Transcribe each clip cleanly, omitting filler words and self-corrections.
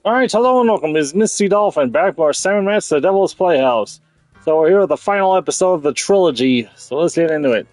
Alright, hello and welcome. It's Mistydolphin back with our Sam Matt's The Devil's Playhouse. So we're here with the final episode of the trilogy, so let's get into it.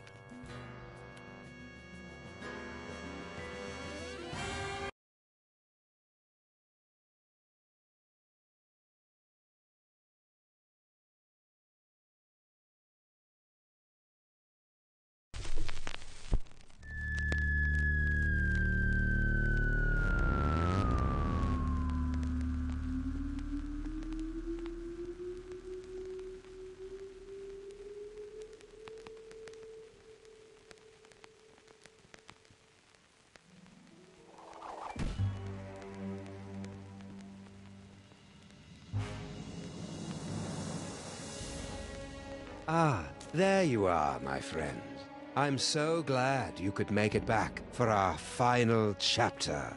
Ah, there you are, my friend. I'm so glad you could make it back for our final chapter.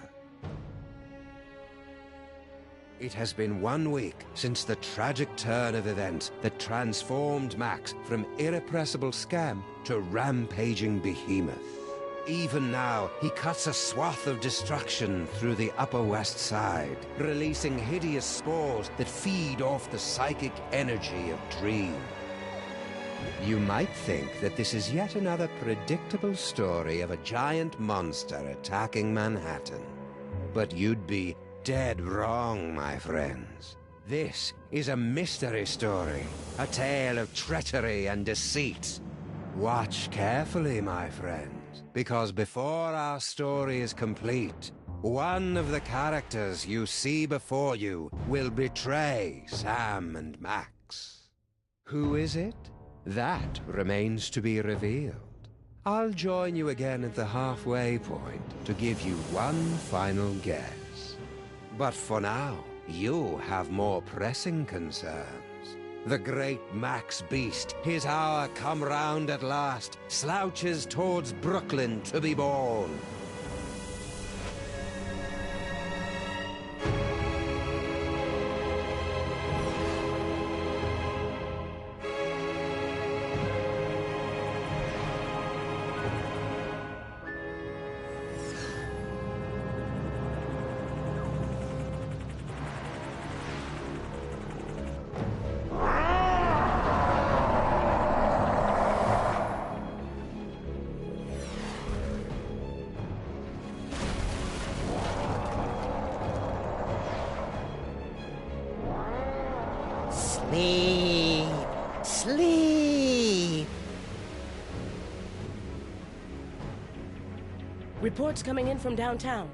It has been 1 week since the tragic turn of events that transformed Max from irrepressible scamp to rampaging behemoth. Even now, he cuts a swath of destruction through the Upper West Side, releasing hideous spores that feed off the psychic energy of dreams. You might think that this is yet another predictable story of a giant monster attacking Manhattan. But you'd be dead wrong, my friends. This is a mystery story, a tale of treachery and deceit. Watch carefully, my friends, because before our story is complete, one of the characters you see before you will betray Sam and Max. Who is it? That remains to be revealed. I'll join you again at the halfway point to give you one final guess. But for now, you have more pressing concerns. The great Max Beast, his hour come round at last, slouches towards Brooklyn to be born. Sleep. Sleep. Reports coming in from downtown.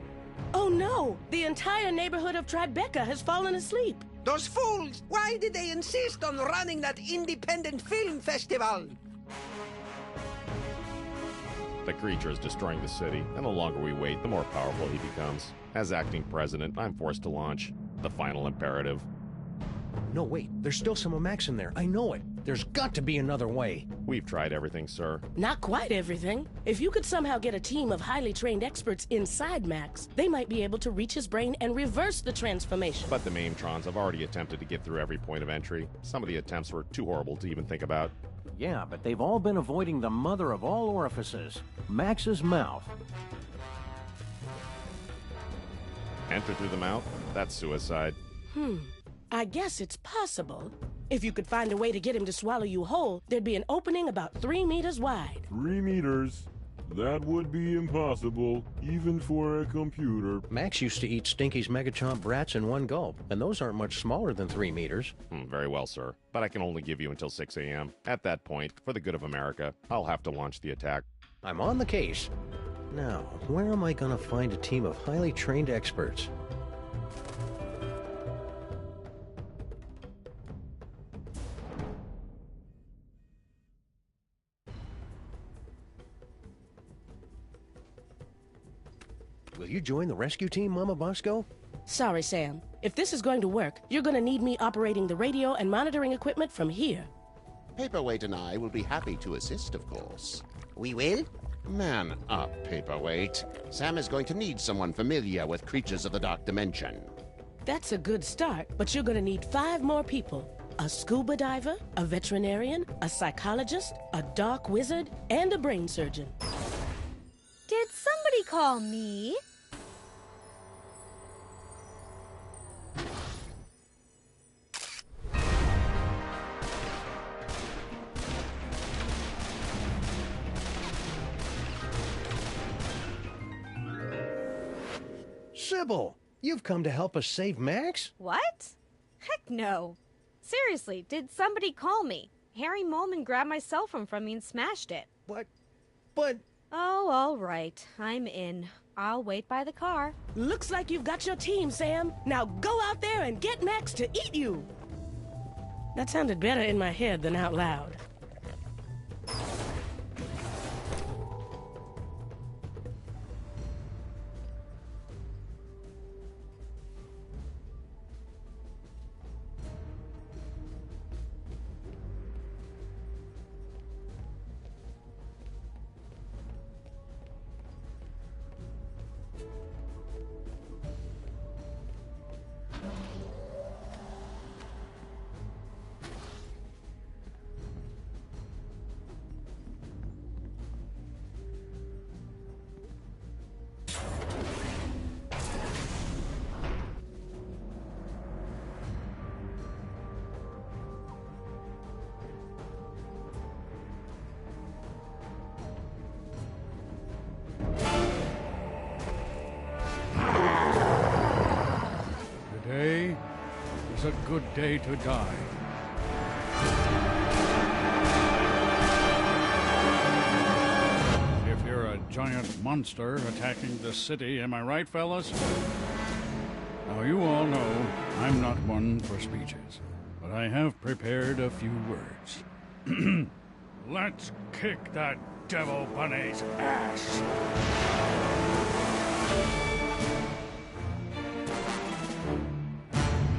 Oh no! The entire neighborhood of Tribeca has fallen asleep. Those fools! Why did they insist on running that independent film festival? The creature is destroying the city, and the longer we wait, the more powerful he becomes. As acting president, I'm forced to launch the final imperative. No, wait. There's still some of Max in there. I know it. There's got to be another way. We've tried everything, sir. Not quite everything. If you could somehow get a team of highly trained experts inside Max, they might be able to reach his brain and reverse the transformation. But the Maimtrons have already attempted to get through every point of entry. Some of the attempts were too horrible to even think about. Yeah, but they've all been avoiding the mother of all orifices, Max's mouth. Enter through the mouth? That's suicide. I guess it's possible. If you could find a way to get him to swallow you whole, there'd be an opening about 3 meters wide. 3 meters? That would be impossible, even for a computer. Max used to eat Stinky's Megachomp brats in one gulp, and those aren't much smaller than 3 meters. Very well, sir. But I can only give you until 6 a.m. At that point, for the good of America, I'll have to launch the attack. I'm on the case. Now, where am I going to find a team of highly trained experts? Will you join the rescue team, Mama Bosco? Sorry, Sam. If this is going to work, you're going to need me operating the radio and monitoring equipment from here. Paperweight and I will be happy to assist, of course. We will? Man up, Paperweight. Sam is going to need someone familiar with creatures of the Dark Dimension. That's a good start, but you're going to need 5 more people. A scuba diver, a veterinarian, a psychologist, a dark wizard, and a brain surgeon. Did somebody call me? Sybil, you've come to help us save Max? What? Heck no. Seriously, did somebody call me? Harry Molman grabbed my cell phone from me and smashed it. But... Oh, all right. I'm in. I'll wait by the car. Looks like you've got your team, Sam. Now go out there and get Max to eat you. That sounded better in my head than out loud. Today is a good day to die. If you're a giant monster attacking the city, am I right, fellas? Now, you all know I'm not one for speeches, but I have prepared a few words. Let's kick that devil bunny's ass!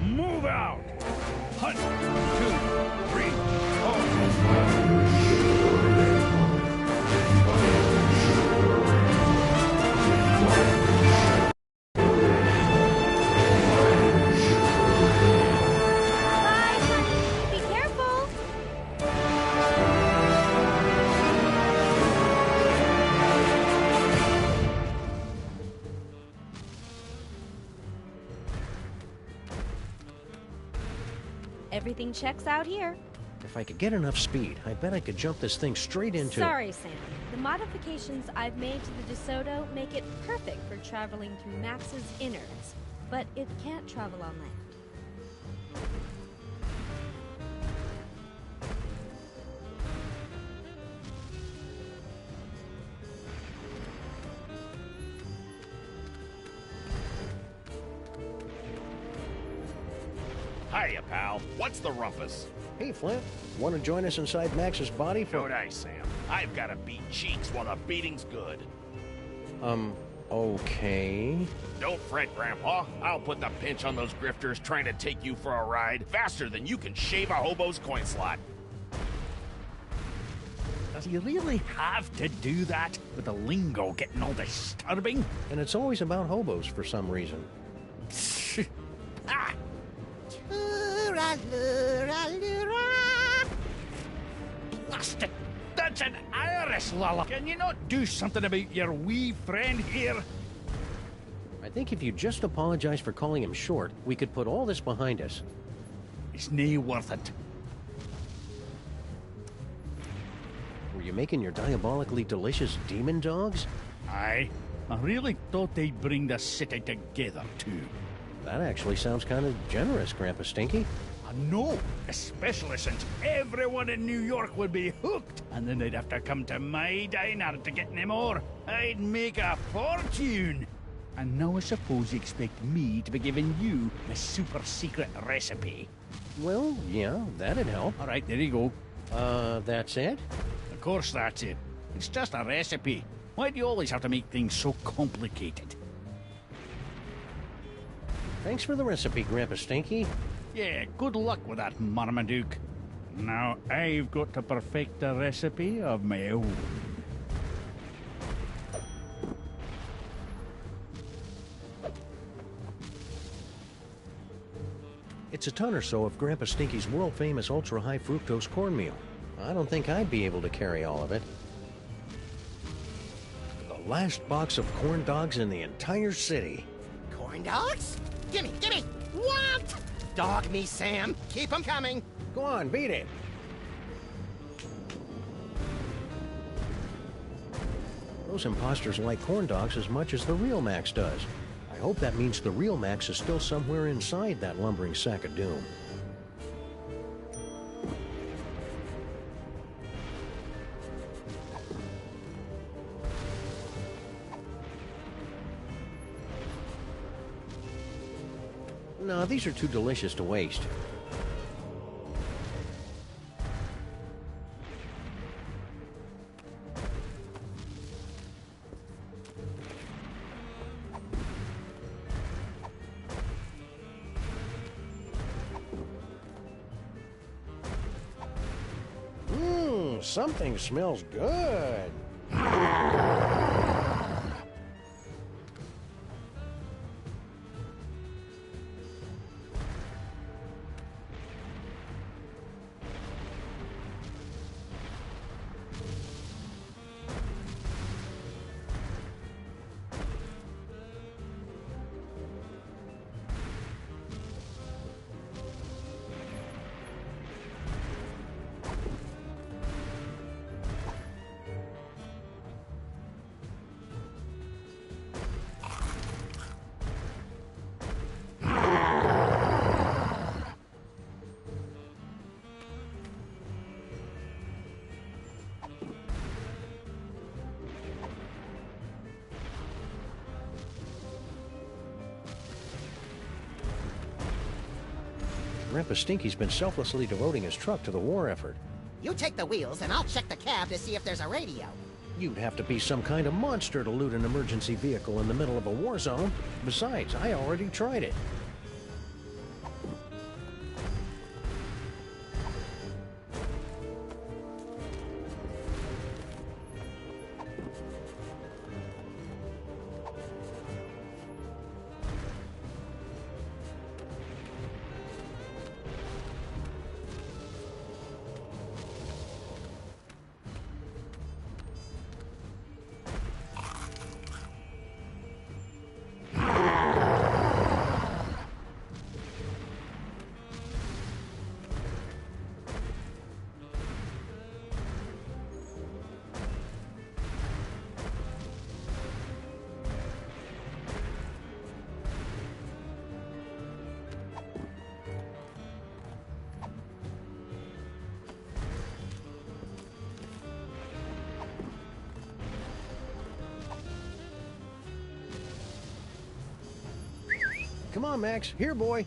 Move out! 1, 2, 3, Bye, honey. Be careful. Everything checks out here. If I could get enough speed, I bet I could jump this thing straight into... Sorry, Sam. The modifications I've made to the DeSoto make it perfect for traveling through Max's innards, but it can't travel on land. Hiya, pal. What's the rumpus? Hey, Flint, want to join us inside Max's body for... Good eye, Sam. I've got to beat cheeks while the beating's good. Okay... Don't fret, Grandpa. I'll put the pinch on those grifters trying to take you for a ride faster than you can shave a hobo's coin slot. Does he really have to do that with the lingo getting all disturbing? And it's always about hobos for some reason. Ah! Bastard! That's an Irish lullaby. Can you not do something about your wee friend here? I think if you just apologize for calling him short, we could put all this behind us. It's nae worth it. Were you making your diabolically delicious demon dogs? Aye. I really thought they'd bring the city together, too. That actually sounds kind of generous, Grandpa Stinky. I know, especially since everyone in New York would be hooked, and then they'd have to come to my diner to get any more. I'd make a fortune. And now I suppose you expect me to be giving you the super secret recipe. Well, yeah, that'd help. All right, there you go. That's it? Of course that's it. It's just a recipe. Why do you always have to make things so complicated? Thanks for the recipe, Grandpa Stinky. Yeah, good luck with that, Marmaduke. Now I've got to perfect a recipe of my own. It's a ton or so of Grandpa Stinky's world-famous ultra-high fructose cornmeal. I don't think I'd be able to carry all of it. The last box of corn dogs in the entire city. Corn dogs? Gimme, gimme! What? Dog me, Sam. Keep 'em coming. Go on, beat it. Those imposters like corn dogs as much as the real Max does. I hope that means the real Max is still somewhere inside that lumbering sack of doom. No, these are too delicious to waste. Something smells good. Grandpa Stinky's been selflessly devoting his truck to the war effort. You take the wheels, and I'll check the cab to see if there's a radio. You'd have to be some kind of monster to loot an emergency vehicle in the middle of a war zone. Besides, I already tried it. Come on, Max. Here, boy.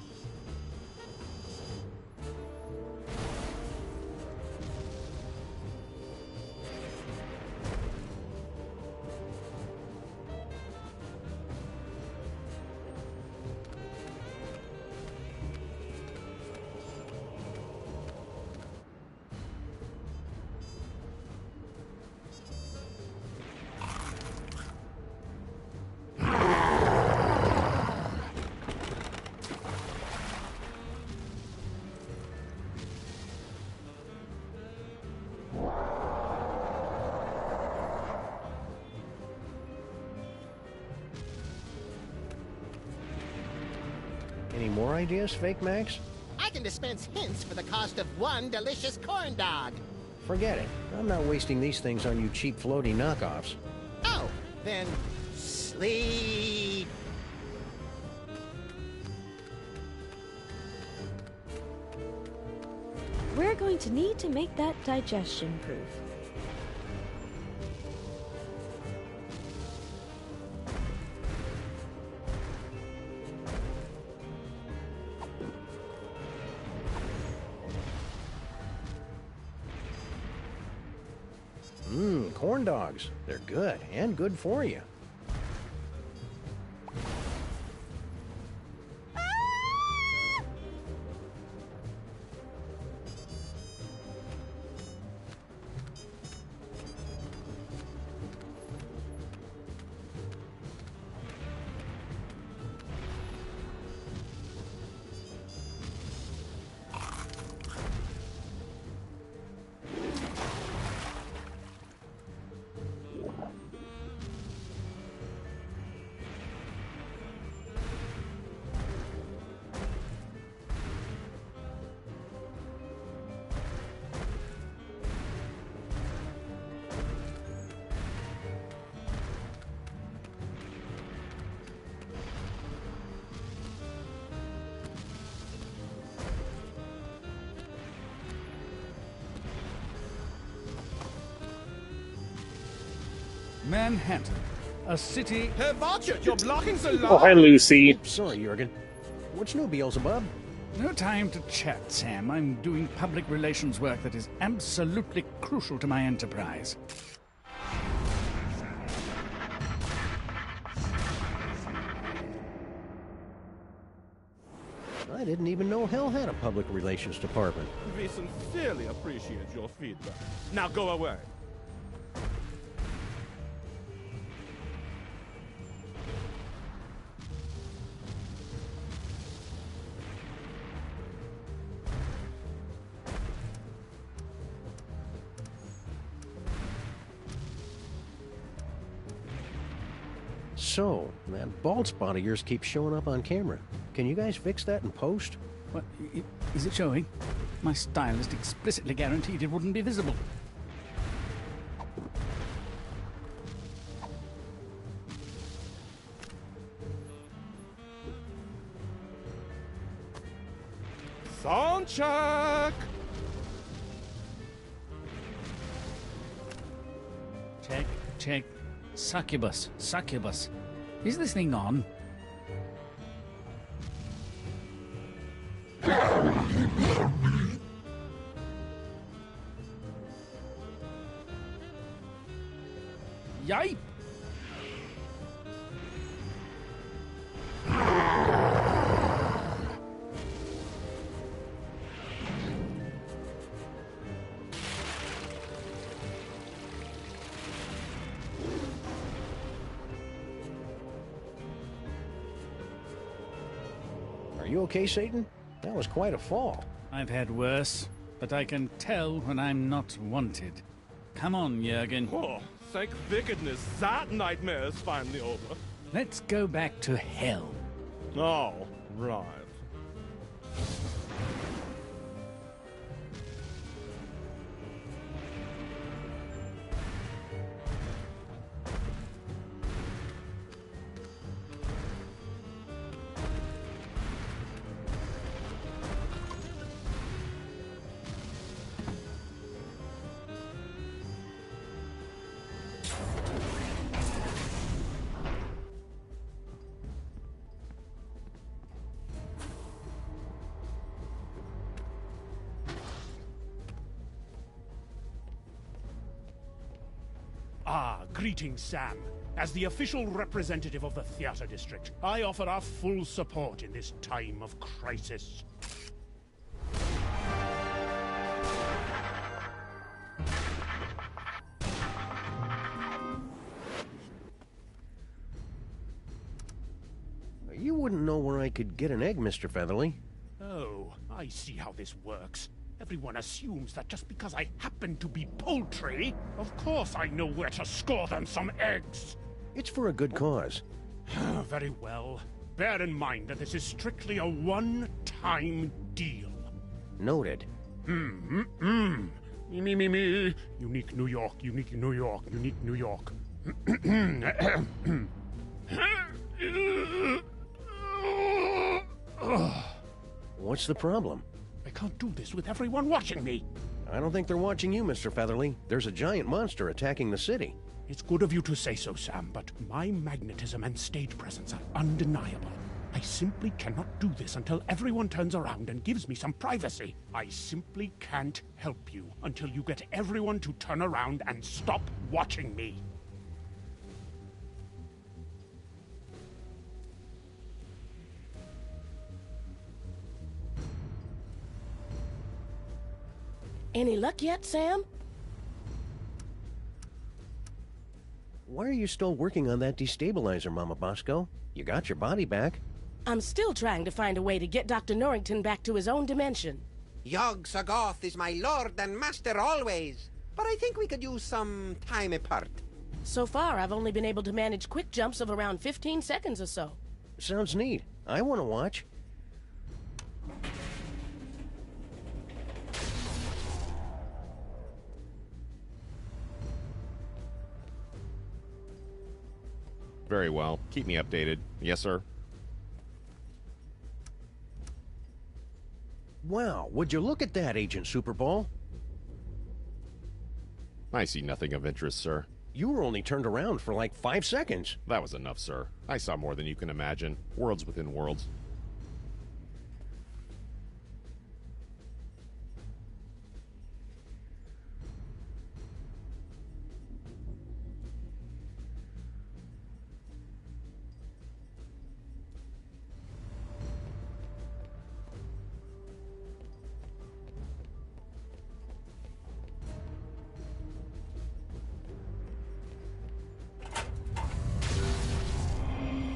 Any more ideas, Fake Max? I can dispense hints for the cost of one delicious corn dog. Forget it. I'm not wasting these things on you cheap floaty knockoffs. Oh, then sleep. We're going to need to make that digestion proof. Corn dogs. They're good, and good for you. Manhattan, a city... Herr Watchert, you're blocking the line! Oh, hi, Lucy. Oops, sorry, Jurgen. What's new, Beelzebub? No time to chat, Sam. I'm doing public relations work that is absolutely crucial to my enterprise. I didn't even know hell had a public relations department. We sincerely appreciate your feedback. Now go away. So, that bald spot of yours keeps showing up on camera. Can you guys fix that in post? What, is it showing? My stylist explicitly guaranteed it wouldn't be visible. Sound check! Check. Succubus. Is this thing on? Yipe! Are you okay, Satan? That was quite a fall. I've had worse, but I can tell when I'm not wanted. Come on, Jurgen. Oh, thank wickedness, that nightmare is finally over. Let's go back to hell. Oh, right. Greetings, Sam. As the official representative of the theater district, I offer our full support in this time of crisis. You wouldn't know where I could get an egg, Mr. Featherly. Oh, I see how this works. Everyone assumes that just because I happen to be poultry, of course I know where to score them some eggs. It's for a good cause. Very well. Bear in mind that this is strictly a one-time deal. Noted. Me. Unique New York, unique New York, unique New York. What's the problem? I can't do this with everyone watching me. I don't think they're watching you, Mr. Featherly. There's a giant monster attacking the city. It's good of you to say so, Sam, but my magnetism and stage presence are undeniable. I simply cannot do this until everyone turns around and gives me some privacy. I simply can't help you until you get everyone to turn around and stop watching me. Any luck yet, Sam? Why are you still working on that destabilizer, Mama Bosco? You got your body back. I'm still trying to find a way to get Dr. Norrington back to his own dimension. Yog Sagoth is my lord and master always, but I think we could use some time apart. So far, I've only been able to manage quick jumps of around 15 seconds or so. Sounds neat. I want to watch. Very well. Keep me updated. Yes, sir. Wow, would you look at that, Agent Superball? I see nothing of interest, sir. You were only turned around for like 5 seconds. That was enough, sir. I saw more than you can imagine. Worlds within worlds.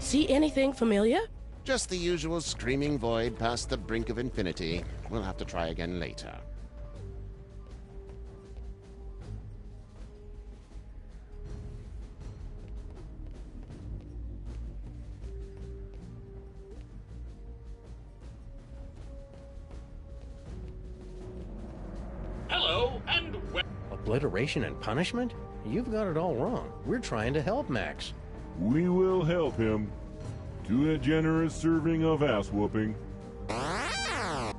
See anything familiar? Just the usual screaming void past the brink of infinity. We'll have to try again later. Hello, and Obliteration and punishment? You've got it all wrong. We're trying to help Max. We will help him to a generous serving of ass-whooping. I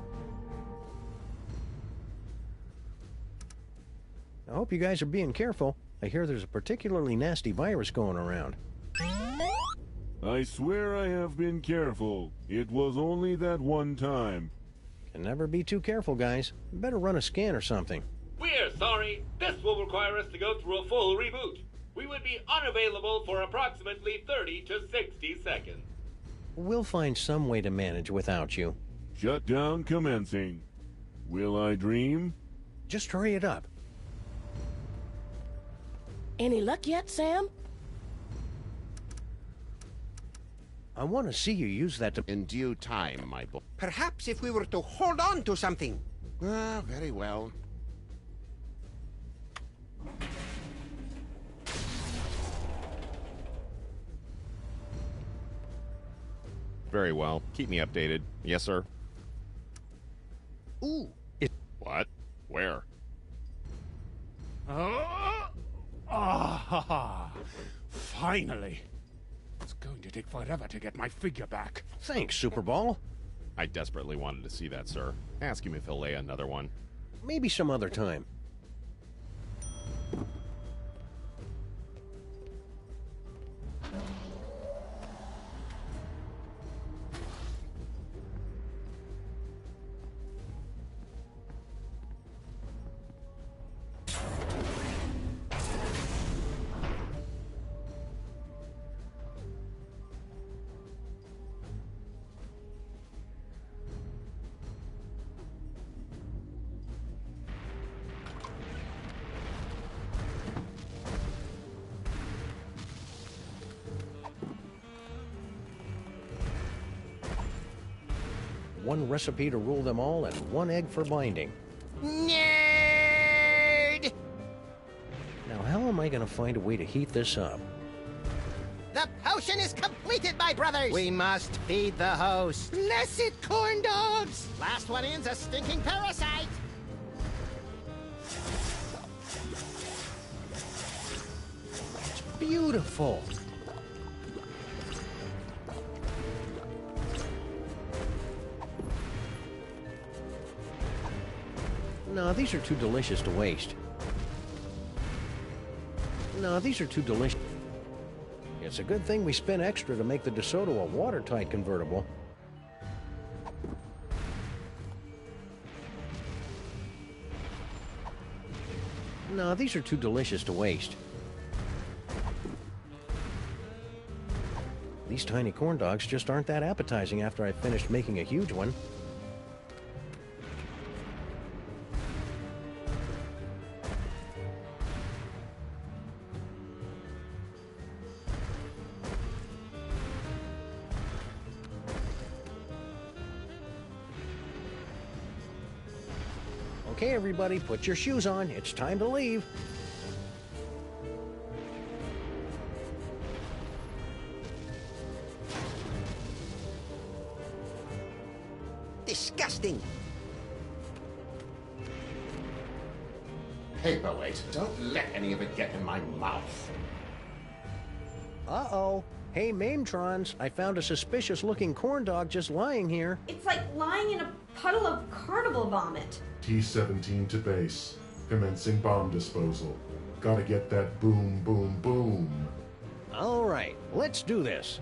hope you guys are being careful. I hear there's a particularly nasty virus going around. I swear I have been careful. It was only that one time. Can never be too careful, guys. Better run a scan or something. we're sorry. This will require us to go through a full reboot. We would be unavailable for approximately 30 to 60 seconds. We'll find some way to manage without you. Shutdown commencing. Will I dream? Just hurry it up. Any luck yet, Sam? I want to see you use that to... In due time, my boy. Perhaps if we were to hold on to something. Ah, very well. Very well. Keep me updated. Yes, sir. Ooh. What? Where? Finally. It's going to take forever to get my figure back. Thanks, Superball. I desperately wanted to see that, sir. Ask him if he'll lay another one. Maybe some other time. One recipe to rule them all and one egg for binding. Nerd! Now, how am I going to find a way to heat this up? The potion is completed, my brothers! We must feed the host. Blessed corn dogs! Last one in's a stinking parasite! It's beautiful. No, these are too delicious to waste. No, these are too delicious. It's a good thing we spent extra to make the DeSoto a watertight convertible. No, these are too delicious to waste. These tiny corn dogs just aren't that appetizing after I've finished making a huge one. Okay, everybody, put your shoes on. It's time to leave. Disgusting. Paperweight, don't let any of it get in my mouth. Uh-oh. Hey, Mametrons, I found a suspicious-looking corn dog just lying here. It's like lying in a puddle of carnival vomit. T-17 to base. Commencing bomb disposal. Gotta get that boom, boom, boom. All right, let's do this.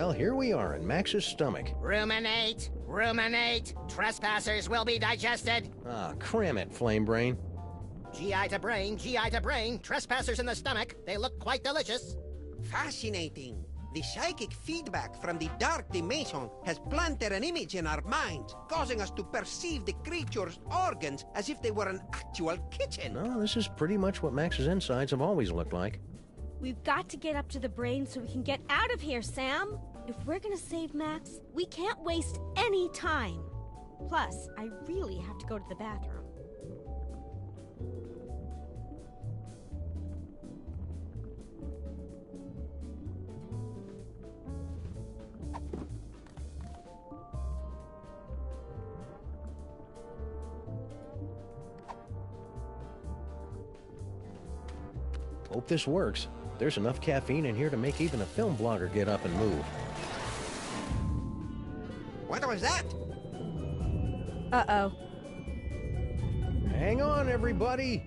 Well, here we are in Max's stomach. Ruminate, ruminate. Trespassers will be digested. Ah, cram it, Flame Brain. GI to brain, GI to brain. Trespassers in the stomach. They look quite delicious. Fascinating. The psychic feedback from the dark dimension has planted an image in our minds, causing us to perceive the creature's organs as if they were an actual kitchen. No, this is pretty much what Max's insides have always looked like. We've got to get up to the brain so we can get out of here, Sam. If we're gonna save Max, we can't waste any time. Plus, I really have to go to the bathroom. Hope this works. There's enough caffeine in here to make even a film blogger get up and move. What was that? Uh-oh. Hang on, everybody!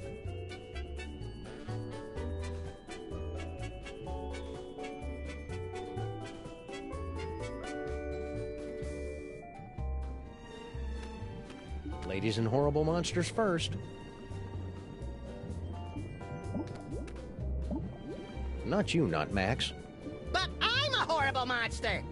Ladies and horrible monsters first. Not you, not Max. But I'm a horrible monster.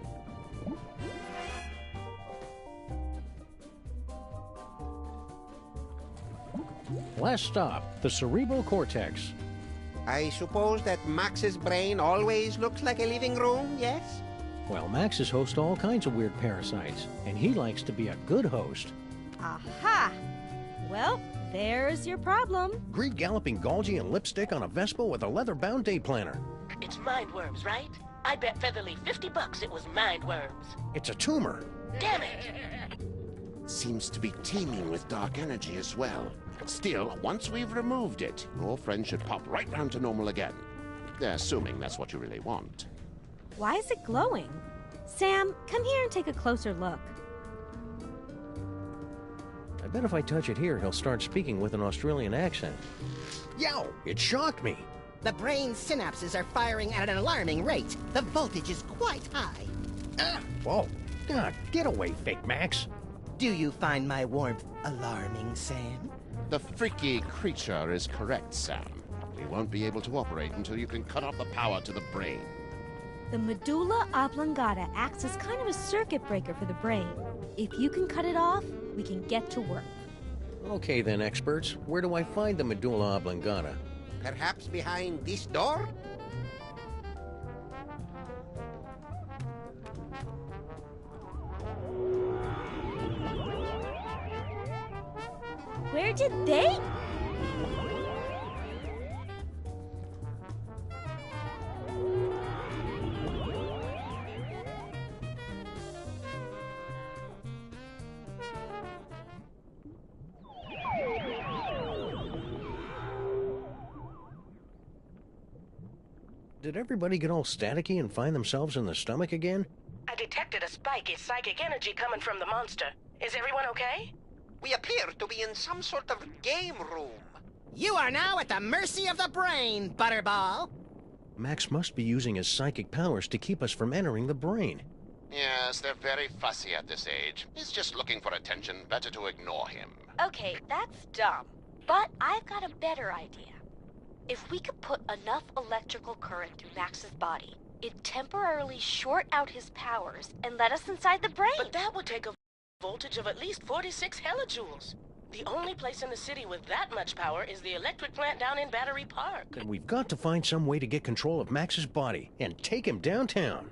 Last stop, the cerebral cortex. I suppose that Max's brain always looks like a living room, yes? Well, Maxes host all kinds of weird parasites, and he likes to be a good host. Aha! Well, there's your problem. Greed galloping Golgi and lipstick on a Vespa with a leather-bound day planner. It's mindworms, right? I bet Featherly $50 it was mindworms. It's a tumor. Damn it! Seems to be teeming with dark energy as well. Still, once we've removed it, your friend should pop right round to normal again. Assuming that's what you really want. Why is it glowing? Sam, come here and take a closer look. I bet if I touch it here, he'll start speaking with an Australian accent. Yow! It shocked me! The brain synapses are firing at an alarming rate. The voltage is quite high. Whoa! God, get away, fake Max! Do you find my warmth alarming, Sam? The freaky creature is correct, Sam. We won't be able to operate until you can cut off the power to the brain. The medulla oblongata acts as kind of a circuit breaker for the brain. If you can cut it off, we can get to work. Okay then, experts. Where do I find the medulla oblongata? Perhaps behind this door? Where did they... Did everybody get all staticky and find themselves in the stomach again? I detected a spike in psychic energy coming from the monster. Is everyone okay? We appear to be in some sort of game room. You are now at the mercy of the brain, Butterball. Max must be using his psychic powers to keep us from entering the brain. Yes, they're very fussy at this age. He's just looking for attention. Better to ignore him. Okay, that's dumb. But I've got a better idea. If we could put enough electrical current through Max's body, it'd temporarily short out his powers and let us inside the brain. But that would take a voltage of at least 46 hellijoules. The only place in the city with that much power is the electric plant down in Battery Park. And we've got to find some way to get control of Max's body and take him downtown.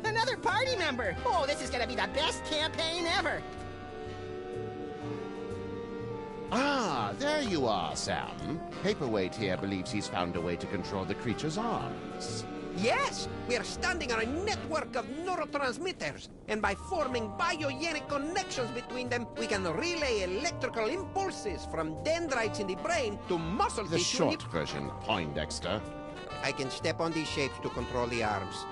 Another party member! Oh, this is gonna be the best campaign ever! Ah, there you are, Sam. Paperweight here believes he's found a way to control the creature's arms. Yes, we are standing on a network of neurotransmitters, and by forming biogenic connections between them, we can relay electrical impulses from dendrites in the brain to muscle The tissue. short version, Poindexter. I can step on these shapes to control the arms.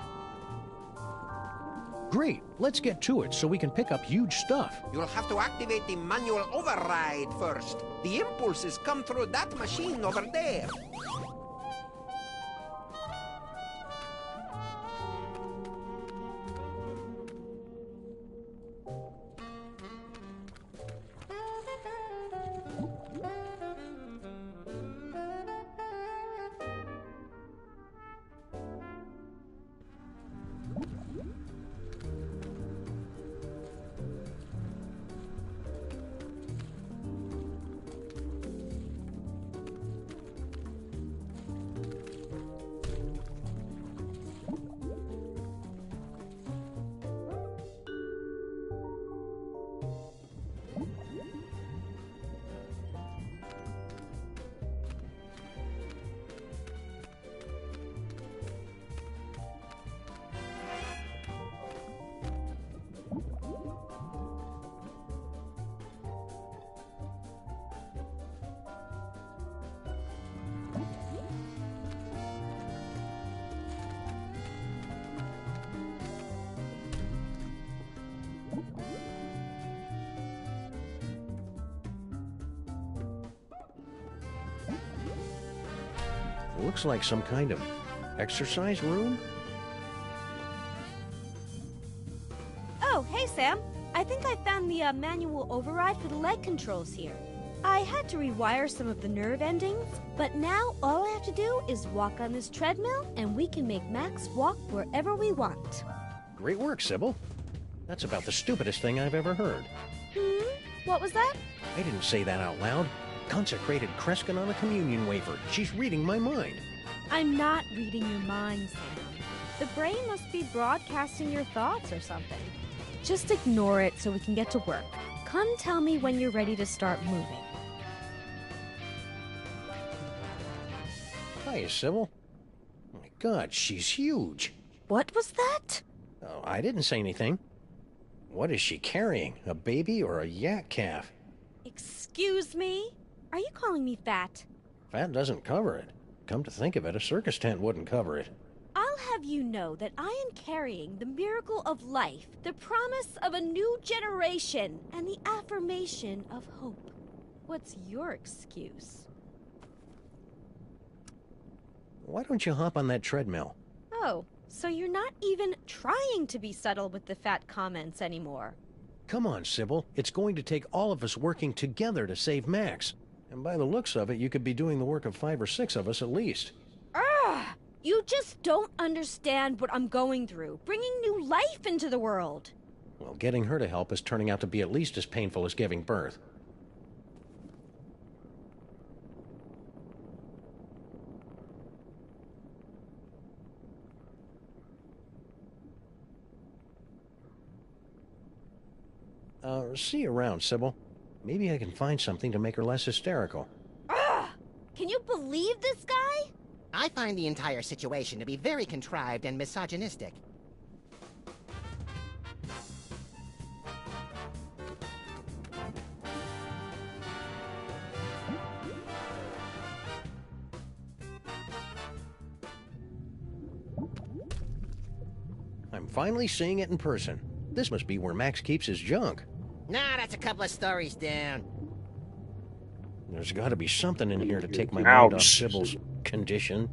Great, let's get to it so we can pick up huge stuff. You'll have to activate the manual override first. The impulses come through that machine over there. Looks like some kind of exercise room? Oh, hey, Sam. I think I found the manual override for the leg controls here. I had to rewire some of the nerve endings, but now all I have to do is walk on this treadmill and we can make Max walk wherever we want. Great work, Sybil. That's about the stupidest thing I've ever heard. What was that? I didn't say that out loud. Consecrated Kreskin on a communion wafer. She's reading my mind. I'm not reading your mind, Sam. The brain must be broadcasting your thoughts or something. Just ignore it so we can get to work. Come tell me when you're ready to start moving. Hiya, Sybil. Oh my God, she's huge. What was that? Oh, I didn't say anything. What is she carrying? A baby or a yak calf? Excuse me? Are you calling me fat? Fat doesn't cover it. Come to think of it, a circus tent wouldn't cover it. I'll have you know that I am carrying the miracle of life, the promise of a new generation, and the affirmation of hope. What's your excuse? Why don't you hop on that treadmill? Oh, So you're not even trying to be subtle with the fat comments anymore. Come on, Sybil. It's going to take all of us working together to save Max. And by the looks of it, you could be doing the work of 5 or 6 of us at least. Ugh! You just don't understand what I'm going through, bringing new life into the world. Well, getting her to help is turning out to be at least as painful as giving birth. See you around, Sybil. Maybe I can find something to make her less hysterical. Ugh! Can you believe this guy? I find the entire situation to be very contrived and misogynistic. I'm finally seeing it in person. This must be where Max keeps his junk. Nah, that's a couple of stories down. There's got to be something in here to take my mind off Sybil's condition.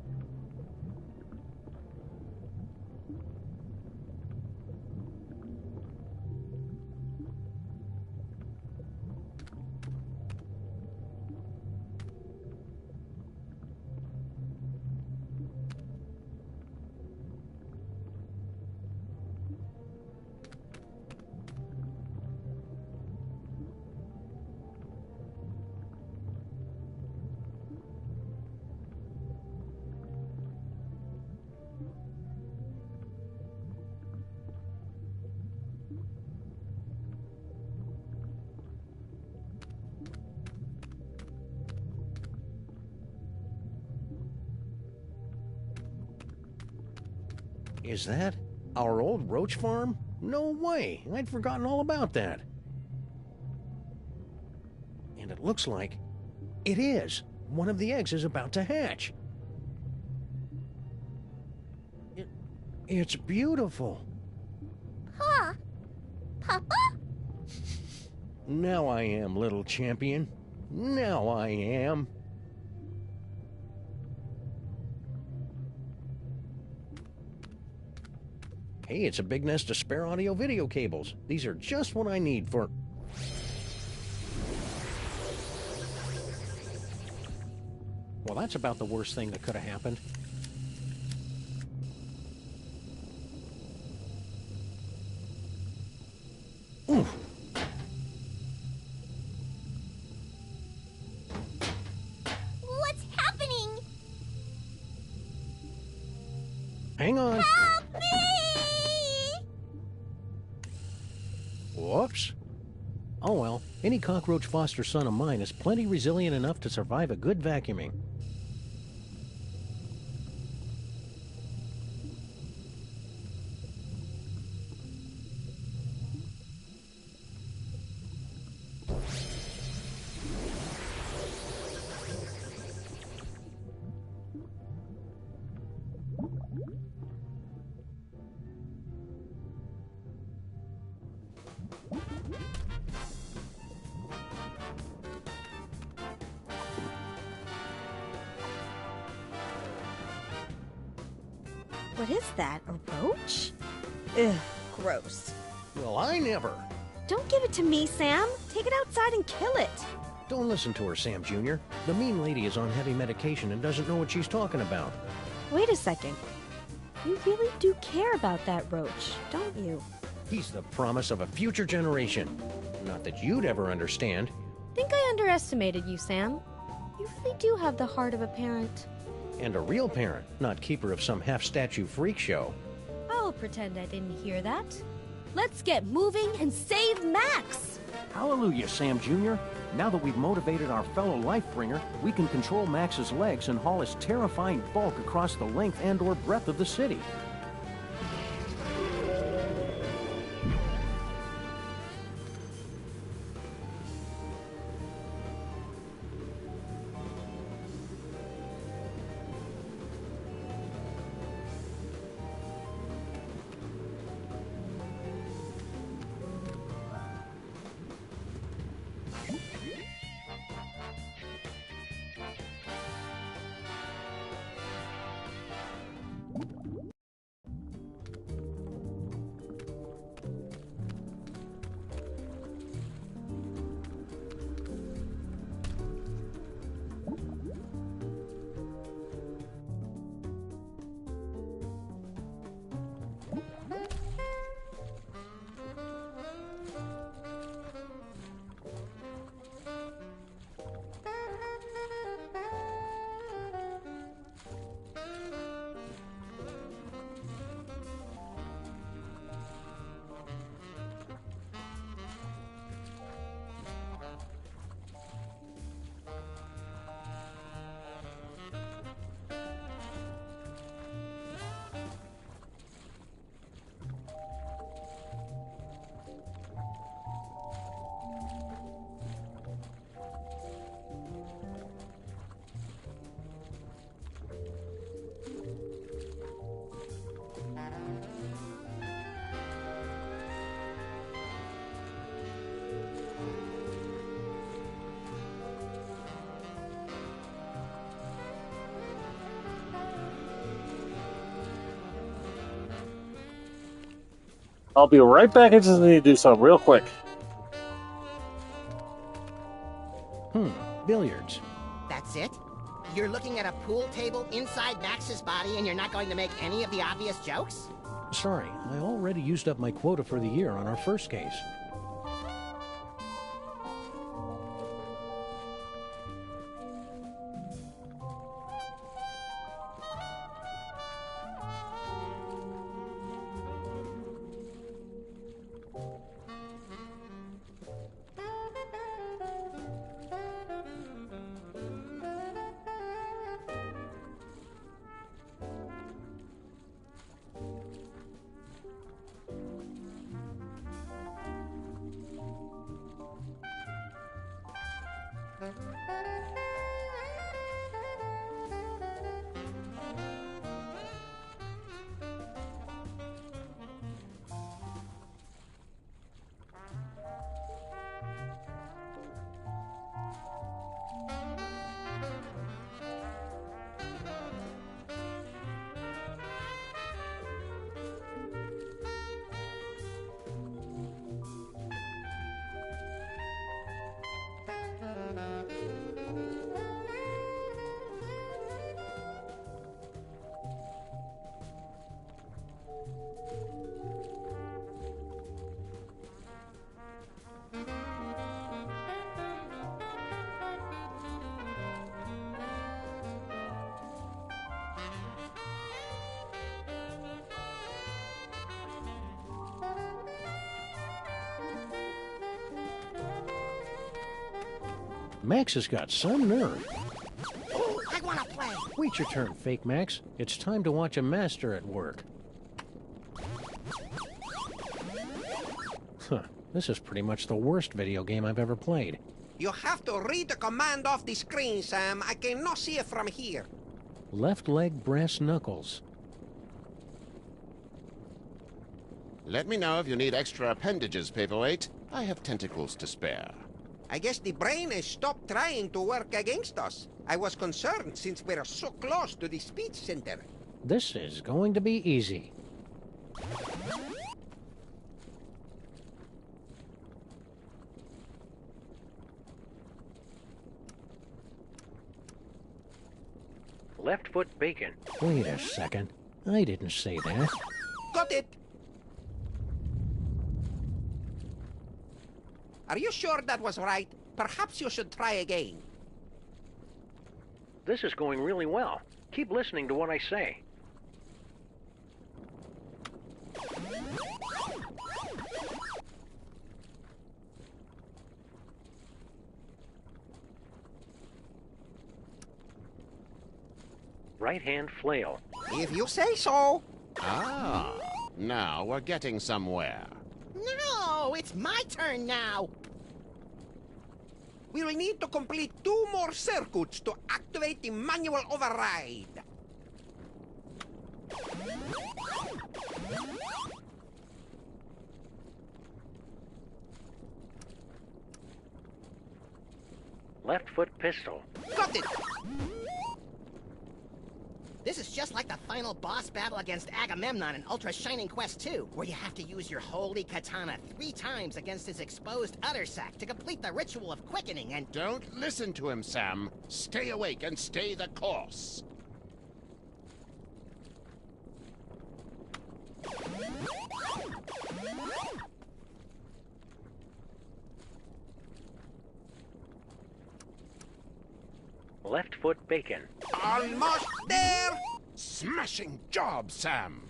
Is that our old roach farm? No way! I'd forgotten all about that. And it looks like it is. One of the eggs is about to hatch. It's beautiful. Huh? Papa? Now I am, little champion. Now I am. Hey, it's a big nest of spare audio-video cables. These are just what I need for... Well, that's about the worst thing that could have happened. Oof. What's happening? Hang on. Help me! Whoops. Oh well, any cockroach foster son of mine is plenty resilient enough to survive a good vacuuming. What is that, a roach? Ugh, gross. Well, I never. Don't give it to me, Sam. Take it outside and kill it. Don't listen to her, Sam Jr. The mean lady is on heavy medication and doesn't know what she's talking about. Wait a second. You really do care about that roach, don't you? He's the promise of a future generation. Not that you'd ever understand. Think I underestimated you, Sam. You really do have the heart of a parent. And a real parent, not keeper of some half-statue freak show. I'll pretend I didn't hear that. Let's get moving and save Max! Hallelujah, Sam Jr. Now that we've motivated our fellow Lifebringer, we can control Max's legs and haul his terrifying bulk across the length and/or breadth of the city. I'll be right back. I just need to do something real quick. Billiards. That's it? You're looking at a pool table inside Max's body and you're not going to make any of the obvious jokes? Sorry, I already used up my quota for the year on our first case. Max has got some nerve. Ooh, I want to play. Wait your turn, Fake Max. It's time to watch a master at work. This is pretty much the worst video game I've ever played. You have to read the command off the screen, Sam. I cannot see it from here. Left leg brass knuckles. Let me know if you need extra appendages, Paperweight. I have tentacles to spare. I guess the brain has stopped trying to work against us. I was concerned since we're so close to the speech center. This is going to be easy. Left foot bacon. Wait a second. I didn't say that. Got it! Are you sure that was right? Perhaps you should try again. This is going really well. Keep listening to what I say. Right hand flail. If you say so. Ah, now we're getting somewhere. No, it's my turn now. We will need to complete 2 more circuits to activate the manual override. Left foot pistol. Got it! This is just like the final boss battle against Agamemnon in Ultra Shining Quest 2, where you have to use your holy katana 3 times against his exposed udder sac to complete the ritual of quickening and— Don't listen to him, Sam. Stay awake and stay the course. Left foot bacon. Almost there! Smashing job, Sam.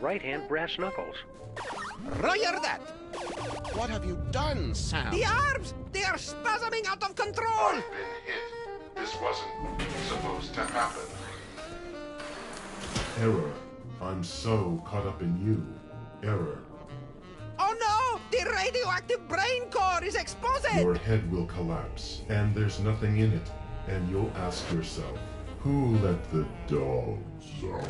Right hand brass knuckles. Roger that! What have you done, Sam? The arms! They are spasming out of control! I've been hit. This wasn't supposed to happen. Error. I'm so caught up in you. Error. Oh My radioactive brain core is exposed! Your head will collapse, and there's nothing in it. And you'll ask yourself, who let the dogs out?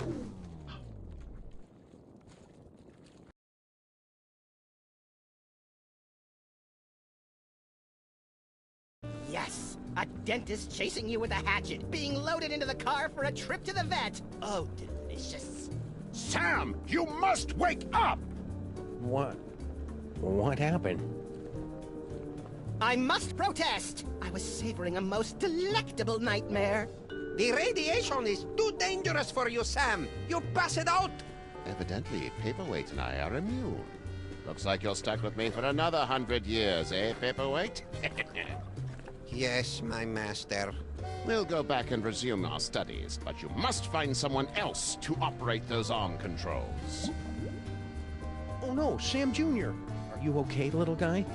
Yes! A dentist chasing you with a hatchet, being loaded into the car for a trip to the vet. Oh, delicious. Sam, you must wake up! What? What happened? I must protest! I was savoring a most delectable nightmare. The radiation is too dangerous for you, Sam. You'll pass it out. Evidently, Paperweight and I are immune. Looks like you're stuck with me for another 100 years, eh, Paperweight? Yes, my master. We'll go back and resume our studies, but you must find someone else to operate those arm controls. Oh no, Sam Jr. Are you okay, little guy?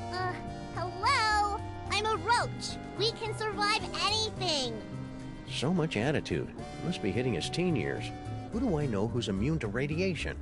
Hello? I'm a roach. We can survive anything. So much attitude. Must be hitting his teen years. Who do I know who's immune to radiation?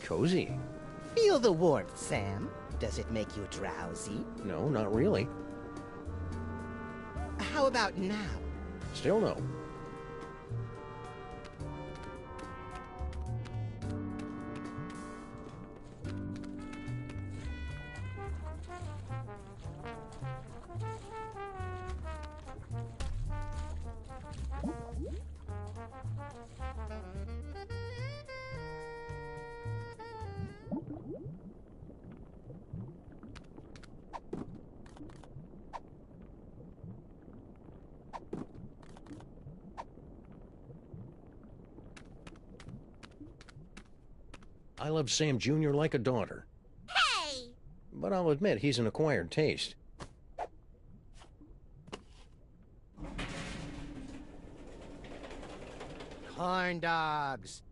Cozy. Feel the warmth, Sam. Does it make you drowsy? No, not really. How about now? Still no. I love Sam Jr. like a daughter. Hey! But I'll admit he's an acquired taste. Corn dogs.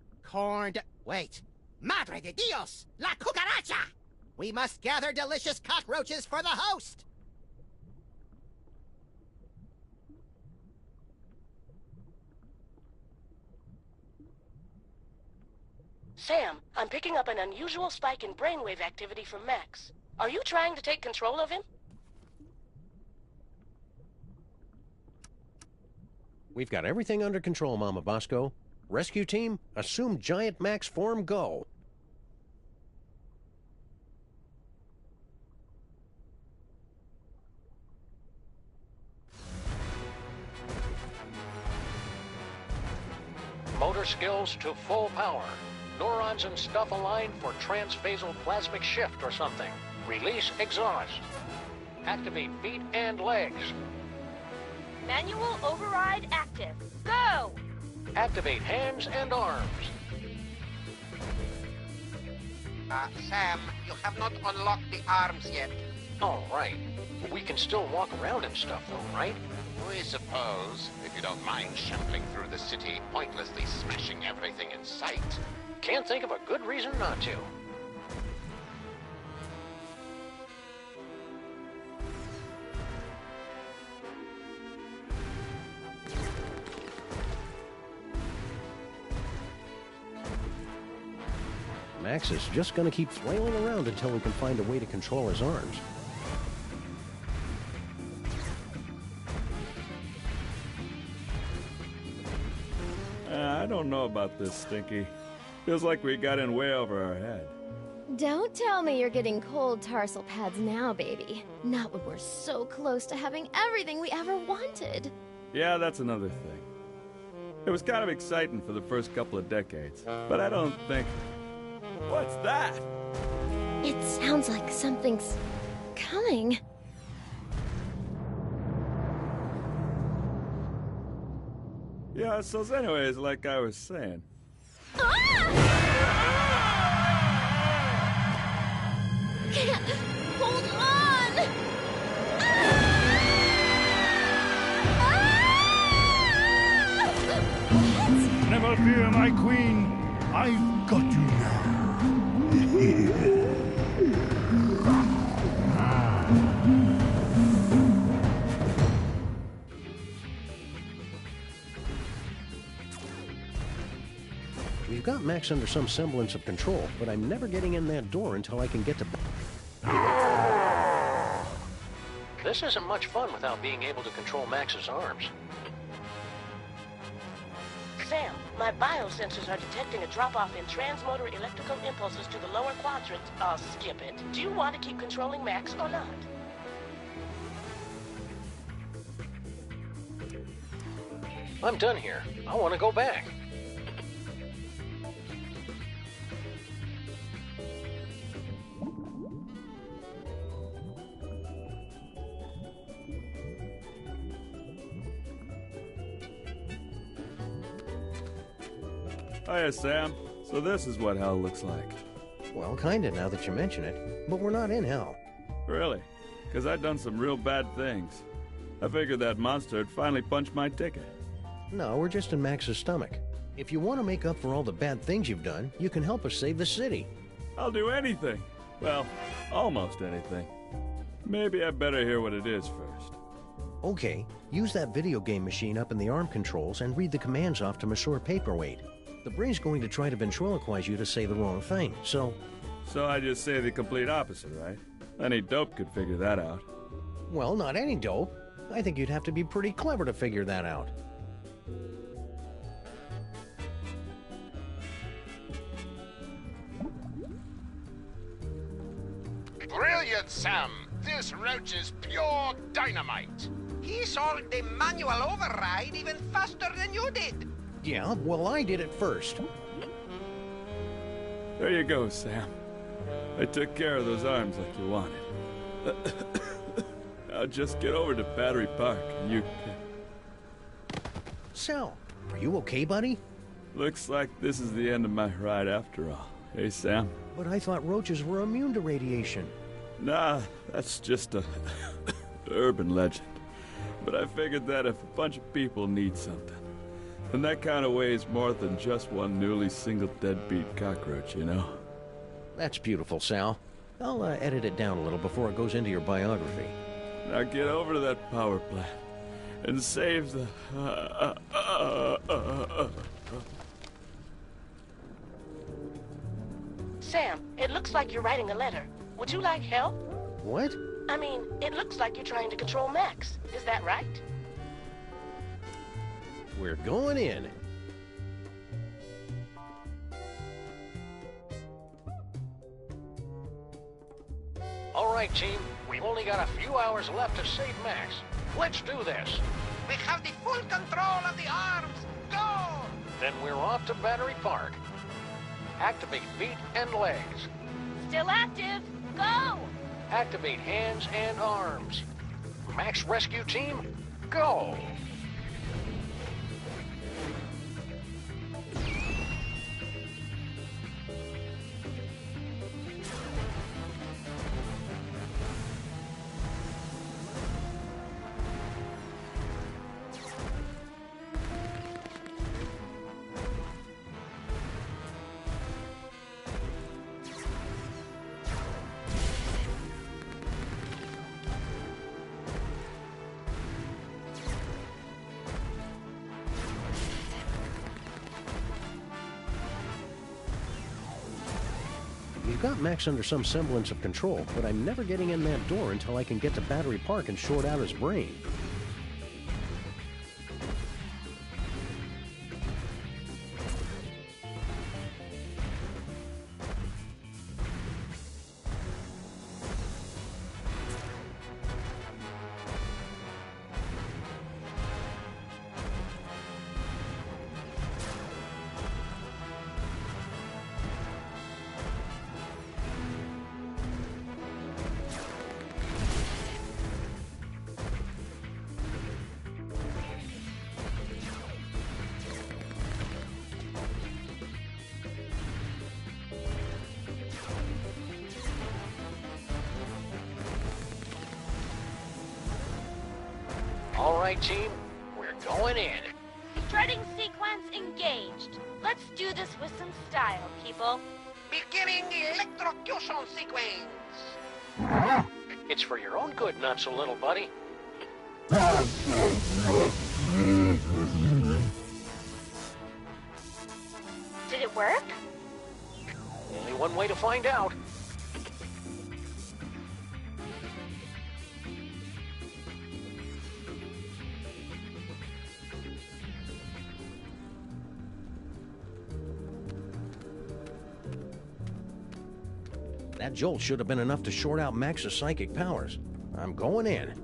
Wait. Madre de Dios! La cucaracha! We must gather delicious cockroaches for the host! Sam, I'm picking up an unusual spike in brainwave activity from Max. Are you trying to take control of him? We've got everything under control, Mama Bosco. Rescue team, assume Giant Max form, go. Motor skills to full power. Neurons and stuff aligned for transphasal plasmic shift or something. Release exhaust. Activate feet and legs. Manual override active. Go! Activate hands and arms. Sam, you have not unlocked the arms yet. All right. We can still walk around and stuff, though, right? We suppose, if you don't mind shuffling through the city, pointlessly smashing everything in sight. Can't think of a good reason not to. Max is just gonna keep flailing around until we can find a way to control his arms. I don't know about this, Stinky. Feels like we got in way over our head. Don't tell me you're getting cold tarsal pads now, baby. Not when we're so close to having everything we ever wanted. Yeah, that's another thing. It was kind of exciting for the first couple of decades, but I don't think... What's that? It sounds like something's coming. Yeah, so anyways, like I was saying... Can't hold on! Never fear, my queen. I've got you We've got Max under some semblance of control, but I'm never getting in that door until I can get to... This isn't much fun without being able to control Max's arms. Sam, my biosensors are detecting a drop-off in transmotor electrical impulses to the lower quadrant. I'll skip it. Do you want to keep controlling Max or not? I'm done here. I want to go back. Hiya, Sam. So this is what hell looks like. Well, kinda, now that you mention it. But we're not in hell. Really? Because I'd done some real bad things. I figured that monster had finally punched my ticket. No, we're just in Max's stomach. If you want to make up for all the bad things you've done, you can help us save the city. I'll do anything. Well, almost anything. Maybe I better hear what it is first. Okay, use that video game machine up in the arm controls and read the commands off to Monsieur Paperweight. The brain's going to try to ventriloquize you to say the wrong thing, so... So I just say the complete opposite, right? Any dope could figure that out. Well, not any dope. I think you'd have to be pretty clever to figure that out. Brilliant, Sam! This roach is pure dynamite! He solved the manual override even faster than you did. Yeah, well, I did it first. There you go, Sam. I took care of those arms like you wanted. Now just get over to Battery Park and you can... Sal, are you okay, buddy? Looks like this is the end of my ride after all. Hey, Sam? But I thought roaches were immune to radiation. Nah, that's just a urban legend. But I figured that if a bunch of people need something, then that kind of weighs more than just one newly single deadbeat cockroach, you know? That's beautiful, Sal. I'll edit it down a little before it goes into your biography. Now get over to that power plant and save the... Sam, it looks like you're writing a letter. Would you like help? What? I mean, it looks like you're trying to control Max. Is that right? We're going in. All right, team. We've only got a few hours left to save Max. Let's do this. We have the full control of the arms. Go! Then we're off to Battery Park. Activate feet and legs. Still active. Go! Activate hands and arms. Max Rescue Team, go! You've got Max under some semblance of control, but I'm never getting in that door until I can get to Battery Park and short out his brain. All right, team, we're going in. Strutting sequence engaged. Let's do this with some style, people. Beginning electrocution sequence. It's for your own good, not so little buddy. Did it work? Only one way to find out. That jolt should have been enough to short out Max's psychic powers. I'm going in.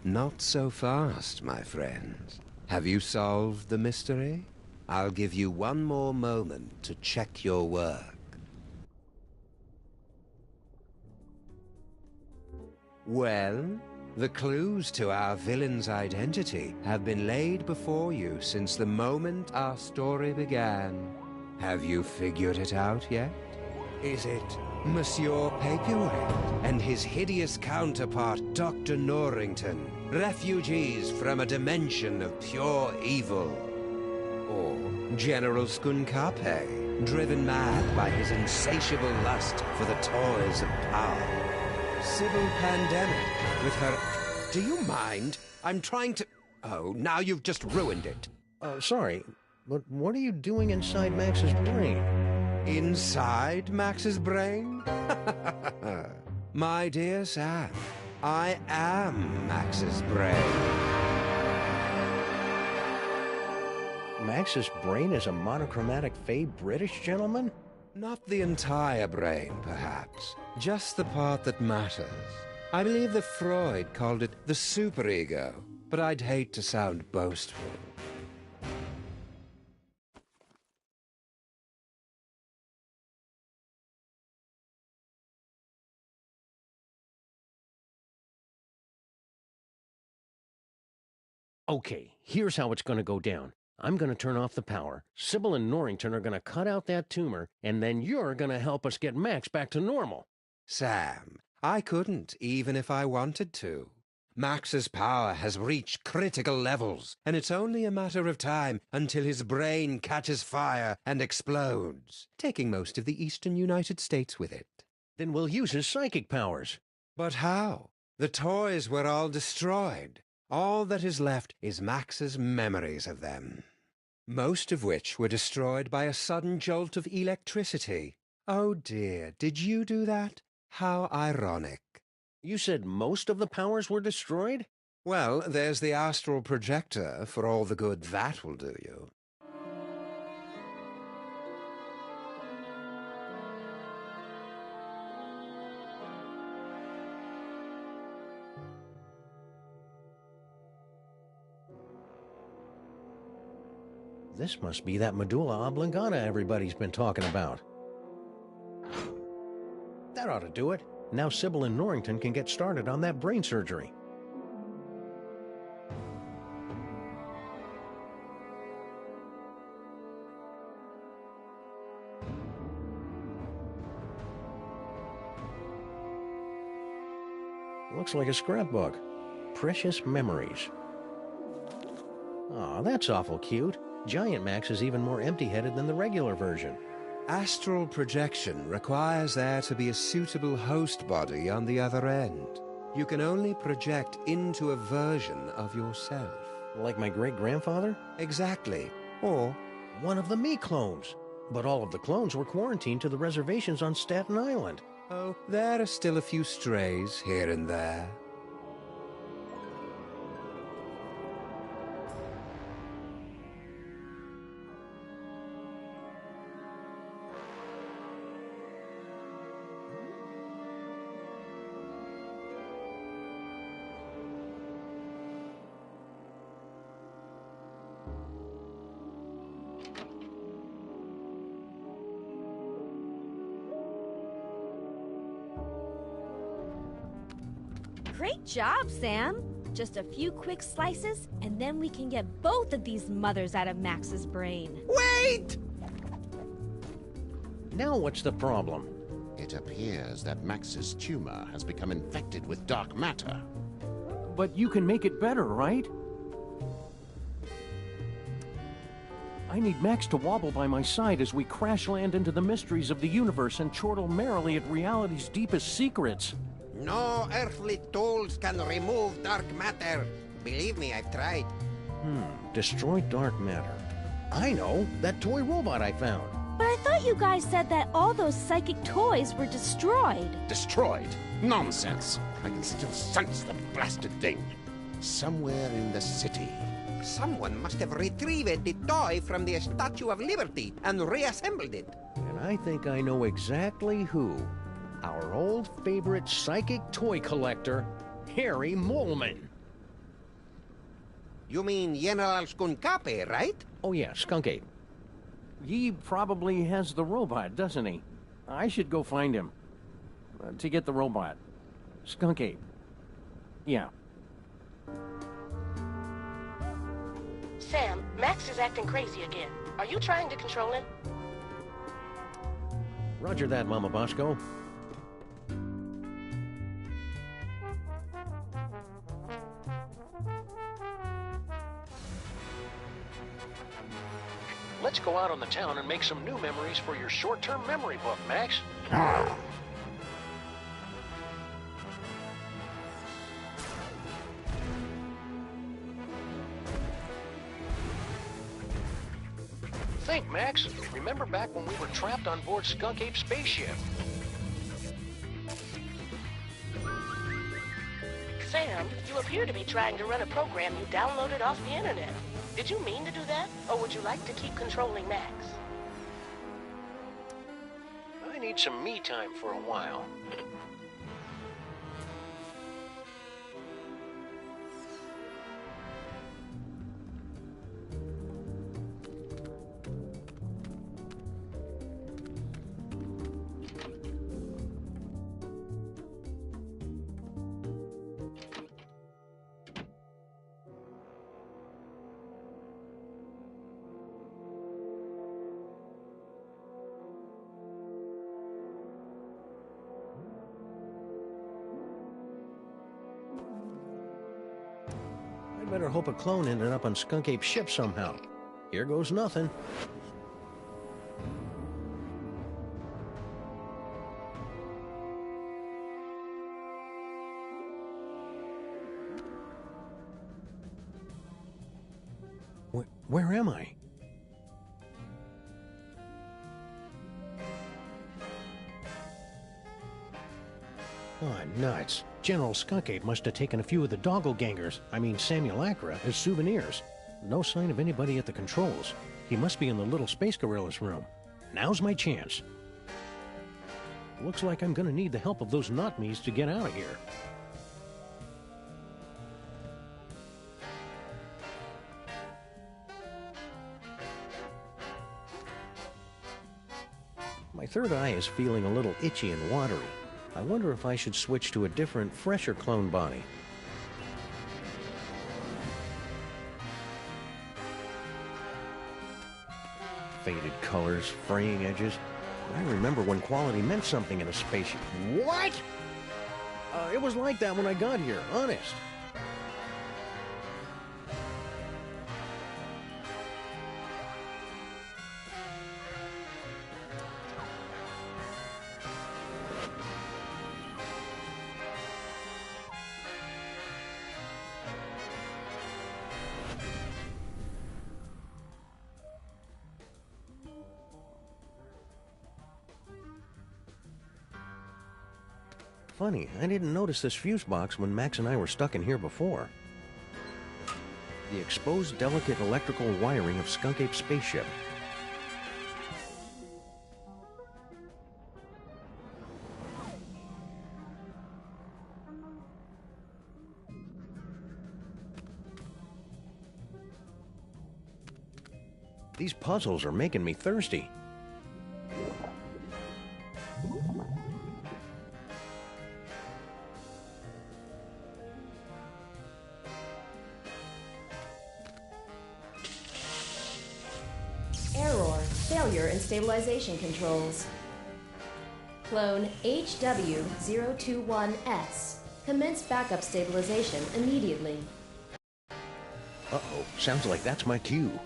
Not so fast, my friends. Have you solved the mystery? I'll give you one more moment to check your work. Well, the clues to our villain's identity have been laid before you since the moment our story began. Have you figured it out yet? Is it Monsieur Paperweight and his hideous counterpart, Dr. Norrington, refugees from a dimension of pure evil? Or General Skunkape, driven mad by his insatiable lust for the toys of power? Sybil Pandemic, with her... Do you mind? I'm trying to... Oh, now you've just ruined it. Sorry, but what are you doing inside Max's brain? Inside Max's brain? My dear Sam, I am Max's brain. Max's brain is a monochromatic Fey British gentleman? Not the entire brain, perhaps. Just the part that matters. I believe that Freud called it the superego, but I'd hate to sound boastful. Okay, here's how it's going to go down. I'm going to turn off the power. Sybil and Norrington are going to cut out that tumor, and then you're going to help us get Max back to normal. Sam, I couldn't, even if I wanted to. Max's power has reached critical levels, and it's only a matter of time until his brain catches fire and explodes, taking most of the eastern United States with it. Then we'll use his psychic powers. But how? The toys were all destroyed. All that is left is Max's memories of them, most of which were destroyed by a sudden jolt of electricity. Oh dear, did you do that? How ironic. You said most of the powers were destroyed? Well, there's the astral projector, for all the good that will do you. This must be that medulla oblongata everybody's been talking about. That ought to do it. Now Sybil and Norrington can get started on that brain surgery. Looks like a scrapbook. Precious memories. Aw, that's awful cute. Giant Max is even more empty-headed than the regular version. Astral projection requires there to be a suitable host body on the other end. You can only project into a version of yourself. Like my great-grandfather? Exactly. Or one of the me clones. But all of the clones were quarantined to the reservations on Staten Island. Oh, there are still a few strays here and there. Great job, Sam. Just a few quick slices, and then we can get both of these mothers out of Max's brain. Wait! Now what's the problem? It appears that Max's tumor has become infected with dark matter. But you can make it better, right? I need Max to wobble by my side as we crash land into the mysteries of the universe and chortle merrily at reality's deepest secrets. No earthly tools can remove dark matter. Believe me, I've tried. Destroy dark matter. I know, that toy robot I found. But I thought you guys said that all those psychic toys were destroyed. Destroyed? Nonsense. I can still sense the blasted thing. Somewhere in the city. Someone must have retrieved the toy from the Statue of Liberty and reassembled it. And I think I know exactly who. Our old favorite psychic toy collector, Harry Moleman. You mean General Skunkape, right? Oh yeah, Skunk Ape. He probably has the robot, doesn't he? I should go find him. To get the robot. Skunk Ape. Yeah. Sam, Max is acting crazy again. Are you trying to control him? Roger that, Mama Bosco. Let's go out on the town and make some new memories for your short-term memory book, Max. Think, Max. Remember back when we were trapped on board Skunk Ape's spaceship? Sam, you appear to be trying to run a program you downloaded off the internet. Did you mean to do that, or would you like to keep controlling Max? I need some me time for a while. I better hope a clone ended up on Skunk Ape's ship somehow. Here goes nothing. Where am I? Oh, nuts. General Skunk Ape must have taken a few of the doppelgangers, Simulacra, as souvenirs. No sign of anybody at the controls. He must be in the little Space Gorilla's room. Now's my chance. Looks like I'm gonna need the help of those not-me's to get out of here. My third eye is feeling a little itchy and watery. I wonder if I should switch to a different, fresher clone body. Faded colors, fraying edges. I remember when quality meant something in a spaceship. What? It was like that when I got here, honest. Funny, I didn't notice this fuse box when Max and I were stuck in here before. The exposed delicate electrical wiring of Skunk Ape's spaceship. These puzzles are making me thirsty. Error. Failure in stabilization controls. Clone HW021S. Commence backup stabilization immediately. Uh-oh, sounds like that's my cue.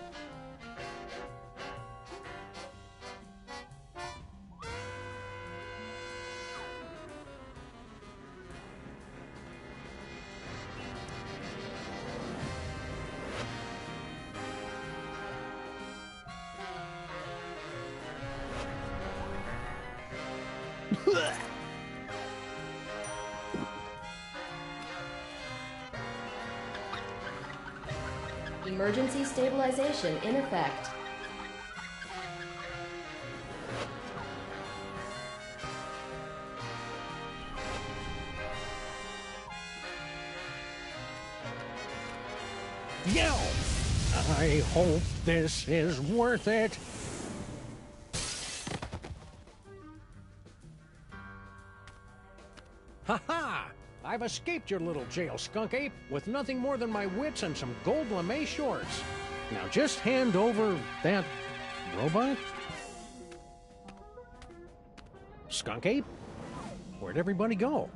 Emergency stabilization in effect. Yo! I hope this is worth it. Ha-ha! I've escaped your little jail, skunk ape, with nothing more than my wits and some gold lame shorts. Now just hand over that robot? Skunk ape? Where'd everybody go?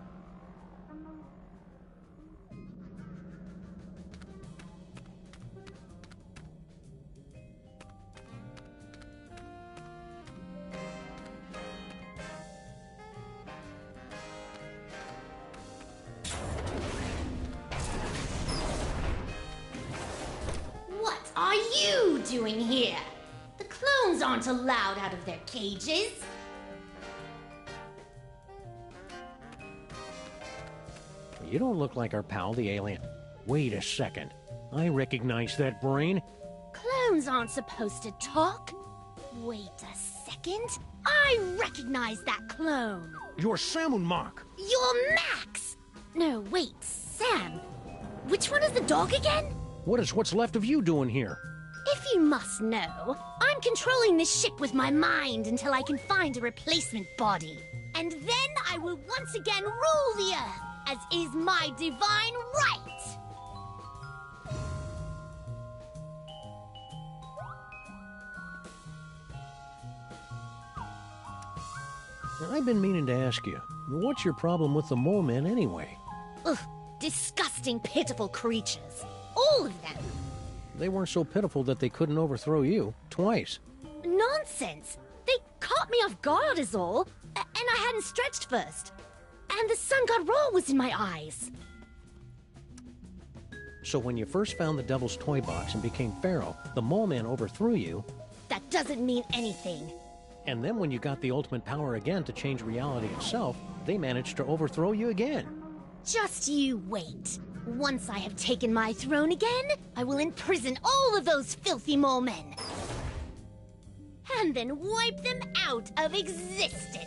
What are you doing here? The clones aren't allowed out of their cages. You don't look like our pal, the alien. Wait a second. I recognize that brain. Clones aren't supposed to talk. Wait a second. I recognize that clone. You're Samunmak. You're Max! No, wait, Sam. Which one is the dog again? What is what's left of you doing here? If you must know, I'm controlling this ship with my mind until I can find a replacement body. And then I will once again rule the Earth, as is my divine right! I've been meaning to ask you, what's your problem with the mole men anyway? Ugh, disgusting, pitiful creatures. All of them. They weren't so pitiful that they couldn't overthrow you twice. Nonsense! They caught me off guard is all, and I hadn't stretched first. And the sun god roll was in my eyes. So when you first found the Devil's Toy Box and became Pharaoh, the mole man overthrew you. That doesn't mean anything. And then when you got the ultimate power again to change reality itself, they managed to overthrow you again. Just you wait. Once I have taken my throne again, I will imprison all of those filthy mole men. And then wipe them out of existence.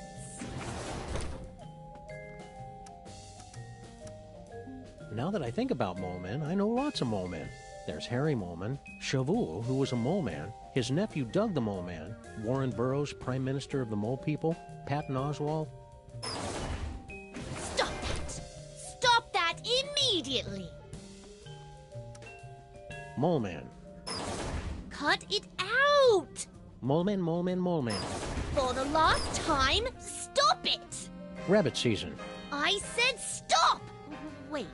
Now that I think about mole men, I know lots of mole men. There's Harry Moleman, Shavul, who was a mole man, his nephew Doug the Mole Man, Warren Burroughs, Prime Minister of the Mole People, Patton Oswalt. Stop that! Stop that immediately! Mole Man. Cut it out! Mole Man, Mole Man, Mole Man. For the last time, stop it! Rabbit season. I said stop! Wait,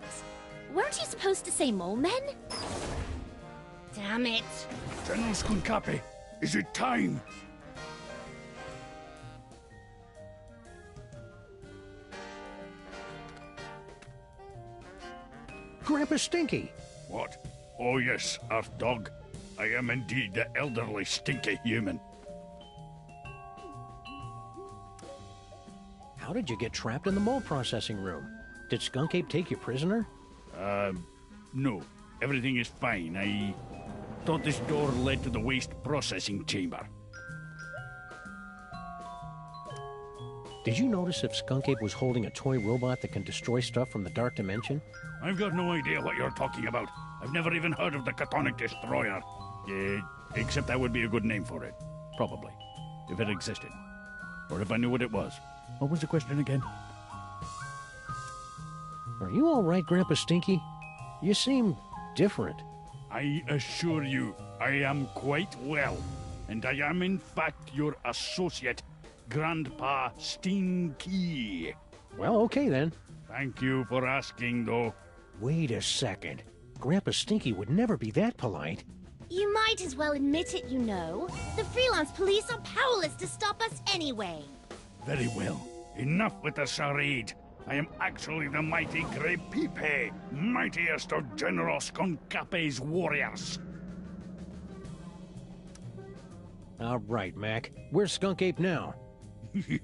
weren't you supposed to say mole men? Damn it. General Skunkapi, is it time? Grandpa Stinky. What? Oh yes, Earth Dog. I am indeed the elderly stinky human. How did you get trapped in the mole processing room? Did Skunk Ape take you prisoner? No. Everything is fine. I thought this door led to the waste processing chamber. Did you notice if Skunk Ape was holding a toy robot that can destroy stuff from the Dark Dimension? I've got no idea what you're talking about. I've never even heard of the Catonic Destroyer. Except that would be a good name for it. Probably. If it existed. Or if I knew what it was. What was the question again? Are you all right, Grandpa Stinky? You seem different. I assure you, I am quite well. And I am in fact your associate, Grandpa Stinky. Well, okay then. Thank you for asking, though. Wait a second. Grandpa Stinky would never be that polite. You might as well admit it, you know. The freelance police are powerless to stop us anyway. Very well. Enough with the charade. I am actually the mighty Grey Pipe, mightiest of General Skunkape's warriors. All right, Mac. Where's Skunk Ape now?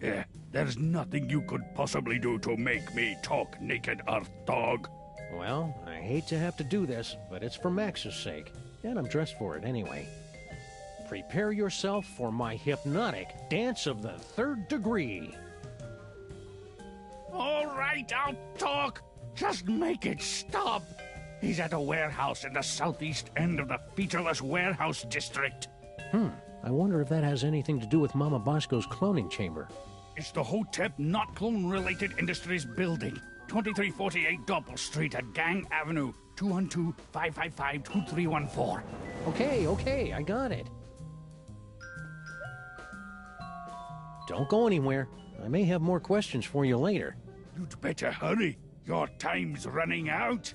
Yeah, there's nothing you could possibly do to make me talk, naked Earth Dog. Well, I hate to have to do this, but it's for Max's sake, and I'm dressed for it anyway. Prepare yourself for my hypnotic dance of the 3rd degree. All right, I'll talk. Just make it stop. He's at a warehouse in the southeast end of the featureless warehouse district. I wonder if that has anything to do with Mama Bosco's cloning chamber. It's the Hotep Not Clone-Related Industries Building, 2348 Doppel Street at Gang Avenue, 212-555-2314. Okay, I got it. Don't go anywhere. I may have more questions for you later. You'd better hurry. Your time's running out.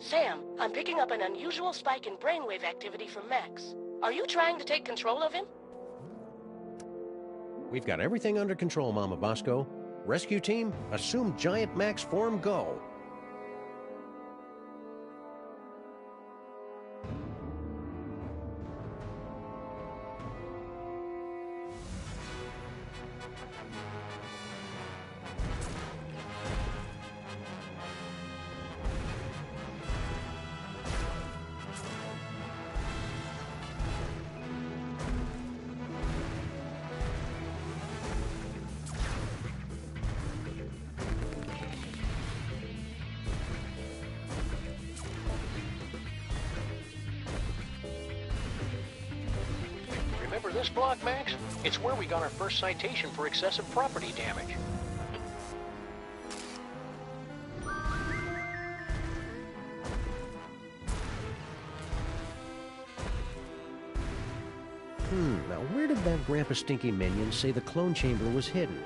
Sam, I'm picking up an unusual spike in brainwave activity from Max. Are you trying to take control of him? We've got everything under control, Mama Bosco. Rescue team, assume Giant Max form go. Remember this block, Max? It's where we got our first citation for excessive property damage. Now where did that Grandpa Stinky minion say the clone chamber was hidden?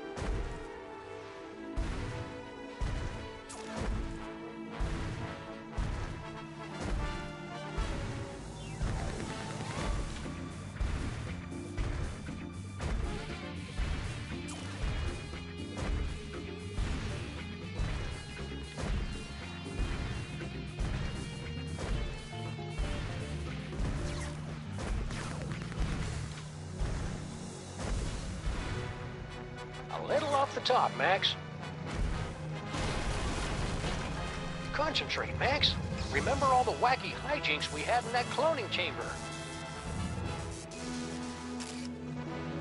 A little off the top, Max. Concentrate, Max. Remember all the wacky hijinks we had in that cloning chamber.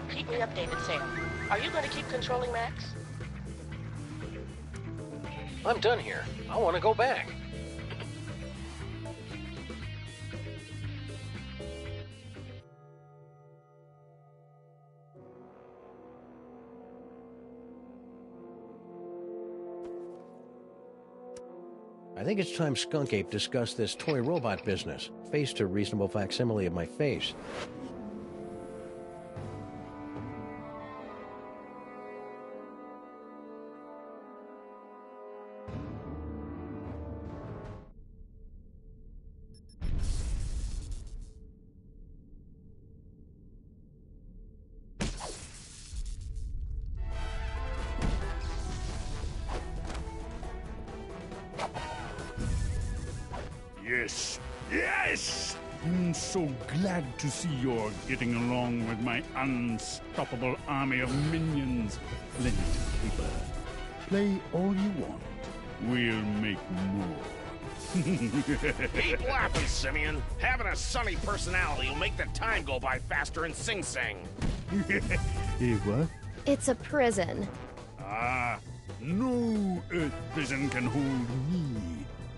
Keep me updated, Sam. Are you going to keep controlling Max? I'm done here. I want to go back. I think it's time Skunk Ape discussed this toy robot business, face to reasonable facsimile of my face. Yes! I'm so glad to see you're getting along with my unstoppable army of minions. Plenty to caper. Play all you want. We'll make more. Keep laughing, Simeon. Having a sunny personality will make the time go by faster in Sing Sing. What? It's a prison. Ah, no Earth prison can hold me.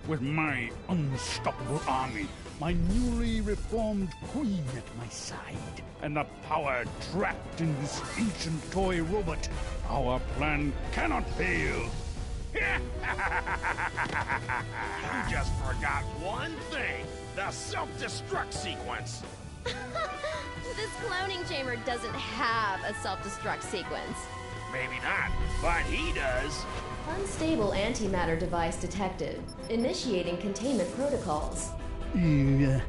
With my unstoppable army, my newly reformed queen at my side, and the power trapped in this ancient toy robot, our plan cannot fail. You just forgot one thing. The self-destruct sequence. This cloning chamber doesn't have a self-destruct sequence. Maybe not, but he does. Unstable antimatter device detected. Initiating containment protocols. You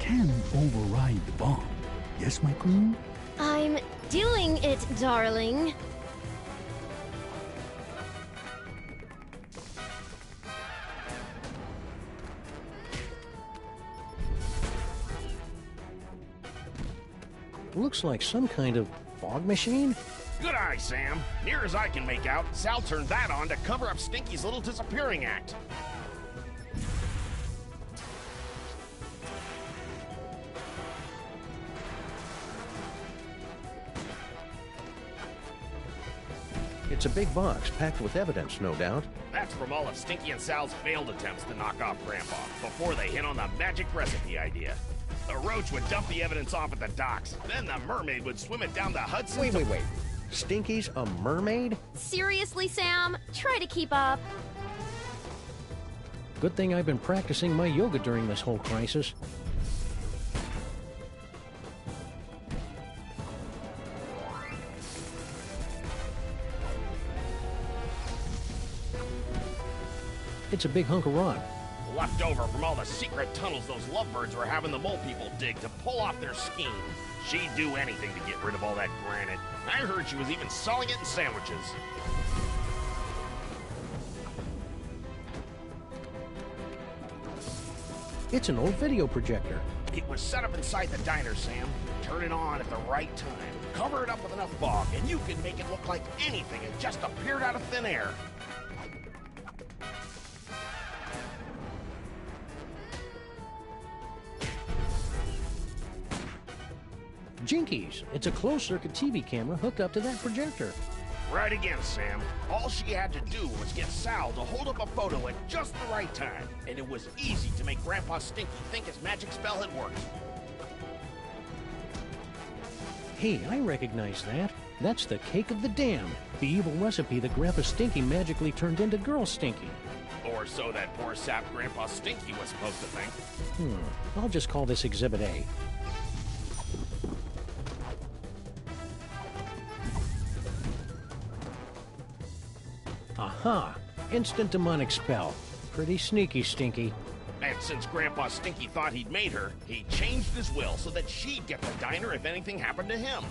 can override the bomb, Yes, my queen? I'm doing it, darling. Looks like some kind of fog machine. Good eye, Sam. Near as I can make out, Sal turned that on to cover up Stinky's little disappearing act. It's a big box packed with evidence, no doubt. That's from all of Stinky and Sal's failed attempts to knock off Grandpa before they hit on the magic recipe idea. The roach would dump the evidence off at the docks. Then the mermaid would swim it down the Hudson. Wait. Stinky's a mermaid? Seriously, Sam? Try to keep up. Good thing I've been practicing my yoga during this whole crisis. It's a big hunk of rock. Left over from all the secret tunnels those lovebirds were having the mole people dig to pull off their scheme. She'd do anything to get rid of all that granite. I heard she was even selling it in sandwiches. It's an old video projector. It was set up inside the diner, Sam. Turn it on at the right time. Cover it up with enough fog, and you can make it look like anything had just appeared out of thin air. Jinkies! It's a closed-circuit TV camera hooked up to that projector. Right again, Sam. All she had to do was get Sal to hold up a photo at just the right time, and it was easy to make Grandpa Stinky think his magic spell had worked. Hey, I recognize that. That's the cake of the damned, the evil recipe that Grandpa Stinky magically turned into Girl Stinky. Or so that poor sap Grandpa Stinky was supposed to think. I'll just call this Exhibit A. Aha! Instant demonic spell. Pretty sneaky, Stinky. And since Grandpa Stinky thought he'd made her, he changed his will so that she'd get the diner if anything happened to him.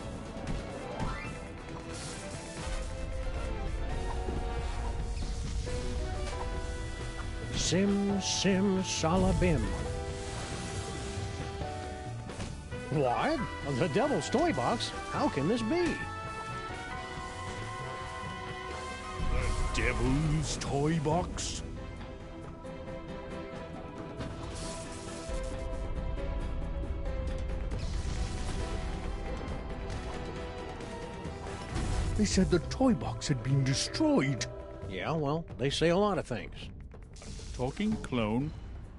Sim, sim, salabim. What? The Devil's Toy Box? How can this be? Devil's Toy Box? They said the toy box had been destroyed. Yeah, well, they say a lot of things. Talking clone?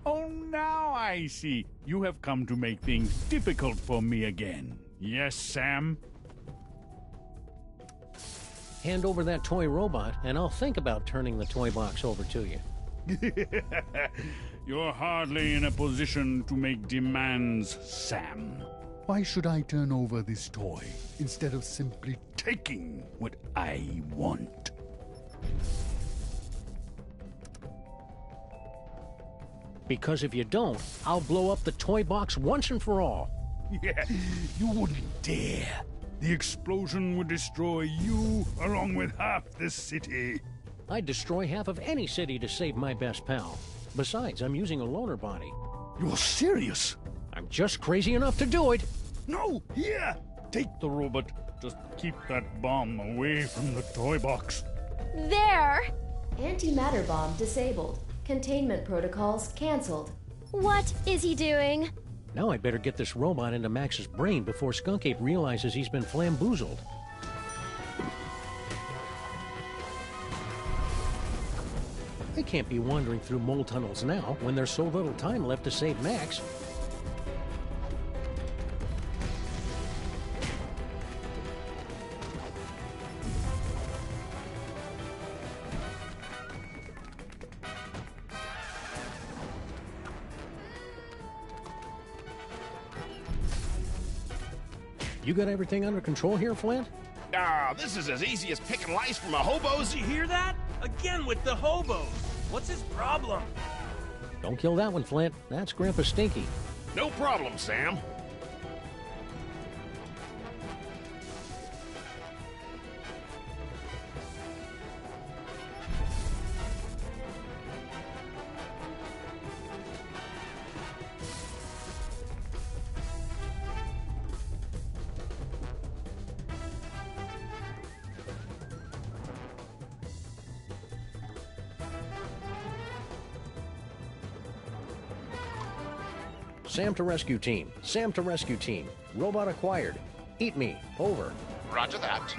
Oh, now I see. You have come to make things difficult for me again. Yes, Sam? Hand over that toy robot, and I'll think about turning the toy box over to you. You're hardly in a position to make demands, Sam. Why should I turn over this toy instead of simply taking what I want? Because if you don't, I'll blow up the toy box once and for all. Yeah, you wouldn't dare. The explosion would destroy you along with half the city. I'd destroy half of any city to save my best pal. Besides, I'm using a loaner body. You're serious? I'm just crazy enough to do it. No, here! Take the robot. Just keep that bomb away from the toy box. There! Antimatter bomb disabled. Containment protocols canceled. What is he doing? Now I'd better get this robot into Max's brain before Skunk Ape realizes he's been flamboozled. I can't be wandering through mole tunnels now when there's so little time left to save Max. You got everything under control here, Flint? This is as easy as picking lice from a hobo's. Did you hear that? Again with the hobos. What's his problem? Don't kill that one, Flint. That's Grandpa Stinky. No problem, Sam. Sam to rescue team. Sam to rescue team. Robot acquired. Eat me. Over. Roger that.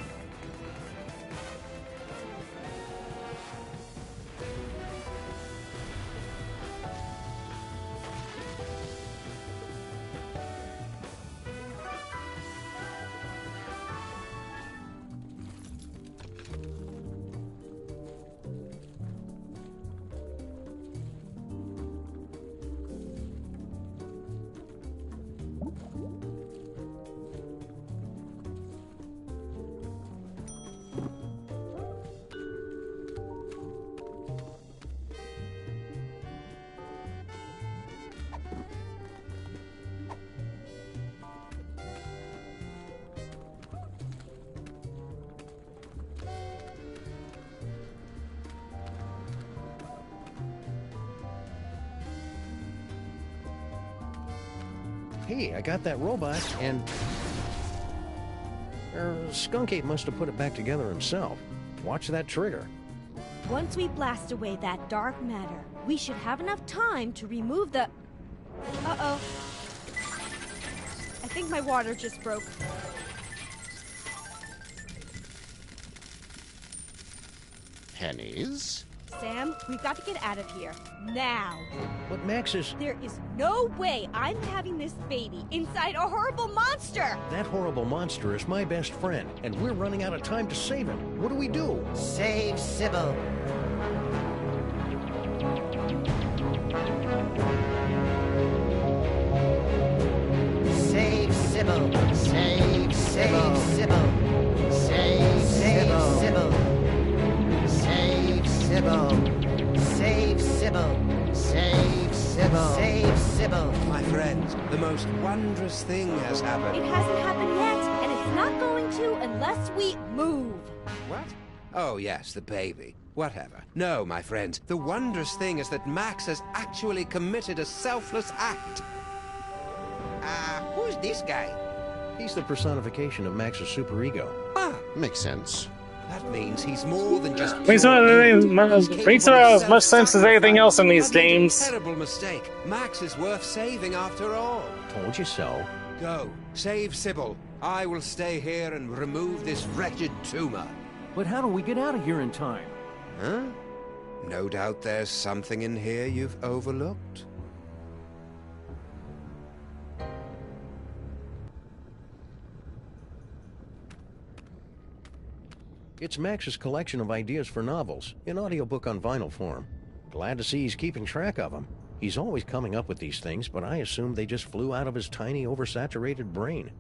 Hey, I got that robot, and... Skunk Ape must have put it back together himself. Watch that trigger. Once we blast away that dark matter, we should have enough time to remove the... Uh-oh. I think my water just broke. Pennies? Sam, we've got to get out of here. Now. But Max is... There is no way I'm having this baby inside a horrible monster! That horrible monster is my best friend, and we're running out of time to save him. What do we do? Save Sybil. Save Sybil. Save Sybil. Save Sybil. Save Sybil. Save Sybil. Save Sybil. Save Sybil. My friends, the most wondrous thing has happened. It hasn't happened yet, and it's not going to unless we move. What? Oh, yes, the baby. Whatever. No, my friends, the wondrous thing is that Max has actually committed a selfless act. Who's this guy? He's the personification of Max's superego. Ah, makes sense. That means he's more than just... Makes about as much sense as anything else in these games. Terrible mistake. Max is worth saving after all. Told you so. Go. Save Sybil. I will stay here and remove this wretched tumor. But how do we get out of here in time? Huh? No doubt there's something in here you've overlooked. It's Max's collection of ideas for novels, in audiobook on vinyl form. Glad to see he's keeping track of them. He's always coming up with these things, but I assumed they just flew out of his tiny, oversaturated brain.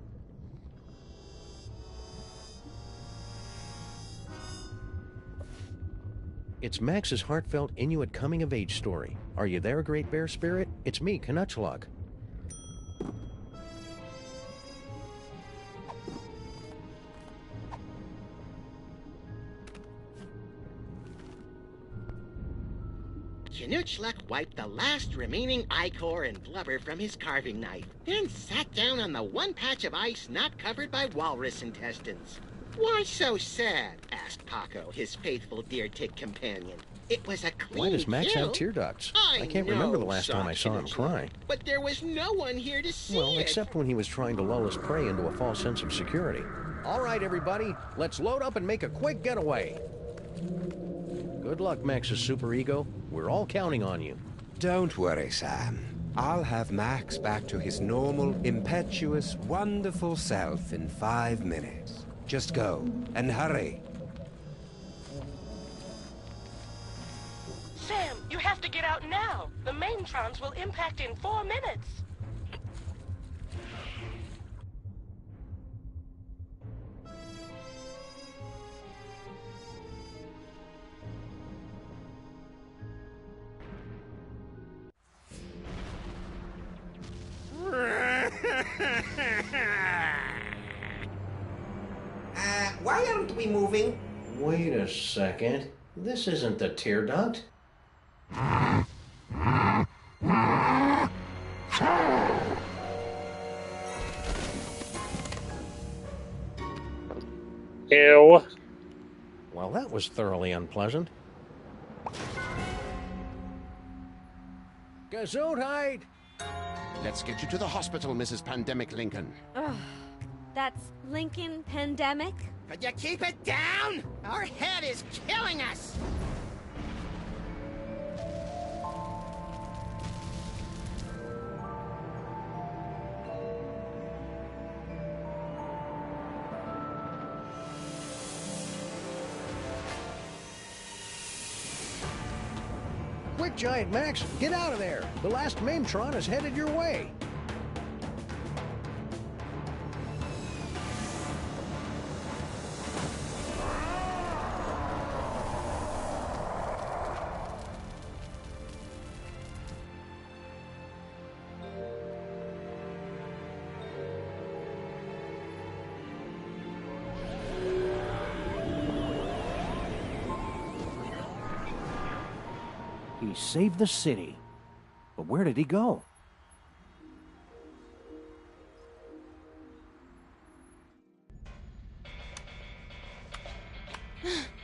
It's Max's heartfelt Inuit coming-of-age story. Are you there, Great Bear Spirit? It's me, Canuchlug. Canuchlug wiped the last remaining ichor and blubber from his carving knife, then sat down on the one patch of ice not covered by walrus intestines. "Why so sad?" asked Paco, his faithful deer-tick companion. "It was a clean Why does Max kill. have tear ducts? I can't remember the last time I saw him cry. But there was no one here to see Well, it. except when he was trying to lull his prey into a false sense of security. All right, everybody, let's load up and make a quick getaway. Good luck, Max's superego. We're all counting on you. Don't worry, Sam. I'll have Max back to his normal, impetuous, wonderful self in 5 minutes. Just go, and hurry. Sam, you have to get out now. The maintrons will impact in 4 minutes. Why aren't we moving? Wait a second. This isn't the tear duct. Ew. Well, that was thoroughly unpleasant. Gesundheit! Let's get you to the hospital, Mrs. Pandemic Lincoln. Ugh, that's Lincoln Pandemic? Could you keep it down? Our head is killing us! Quick, Giant Max, get out of there! The last Maimtron is headed your way! He saved the city. But where did he go?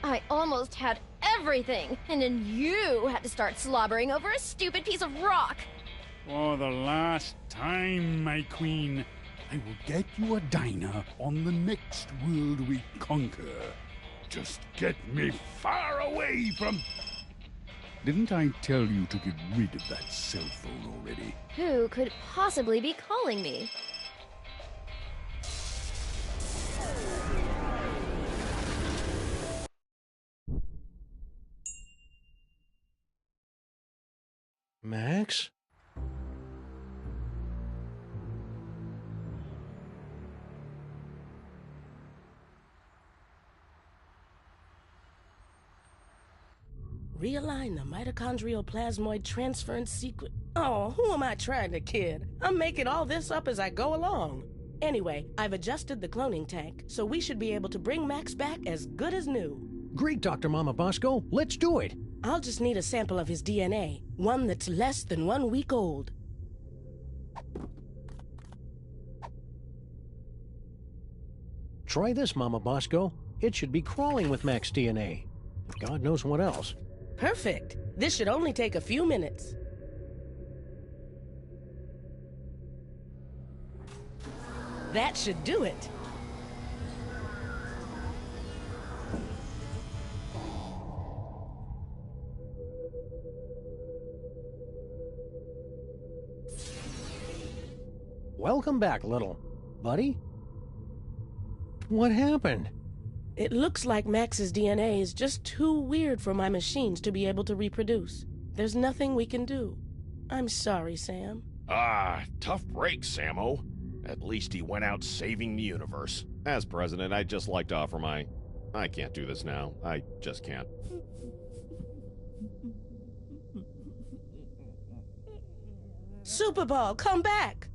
I almost had everything, and then you had to start slobbering over a stupid piece of rock. For the last time, my queen, I will get you a diner on the next world we conquer. Just get me far away from... Didn't I tell you to get rid of that cell phone already? Who could possibly be calling me? Max? Realign the mitochondrial plasmoid transference sequence. Oh, who am I trying to kid? I'm making all this up as I go along. Anyway, I've adjusted the cloning tank, so we should be able to bring Max back as good as new. Great, Dr. Mama Bosco. Let's do it. I'll just need a sample of his DNA, one that's less than 1 week old. Try this, Mama Bosco. It should be crawling with Max DNA. God knows what else. Perfect. This should only take a few minutes. That should do it. Welcome back, little buddy. What happened? It looks like Max's DNA is just too weird for my machines to be able to reproduce. There's nothing we can do. I'm sorry, Sam. Tough break, Sammo. At least he went out saving the universe. As president, I'd just like to offer my... I can't do this now. I just can't. Superball, come back!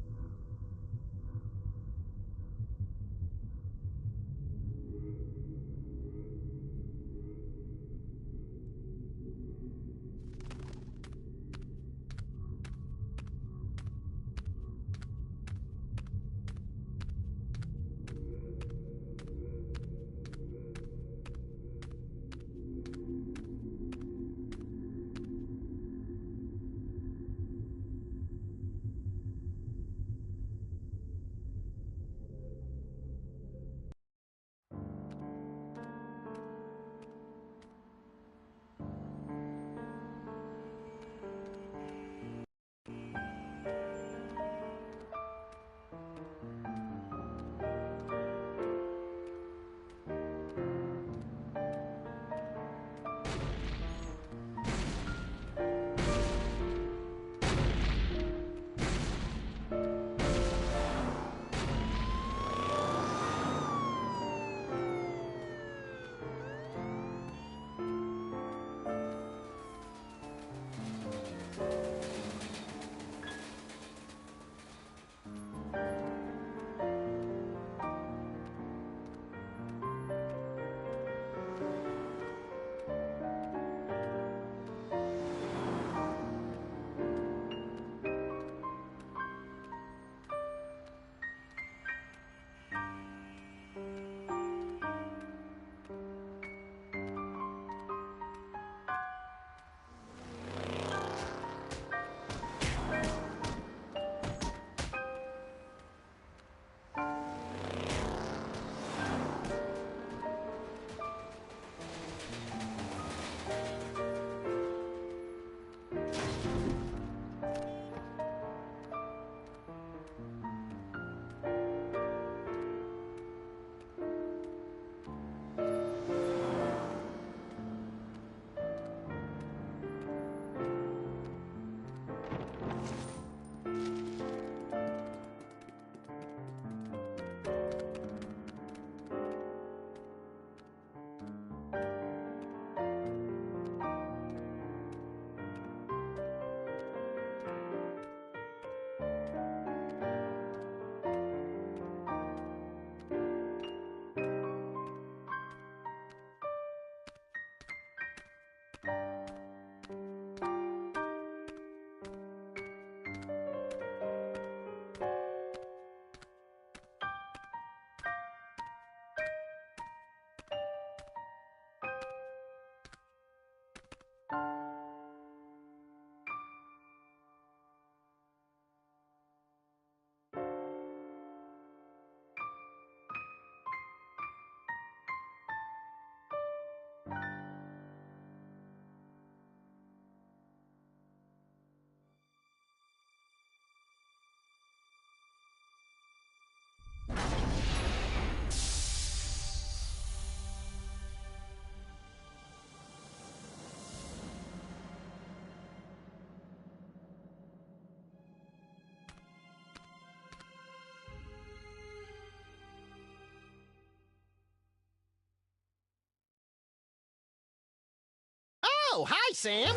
Oh, hi, Sam.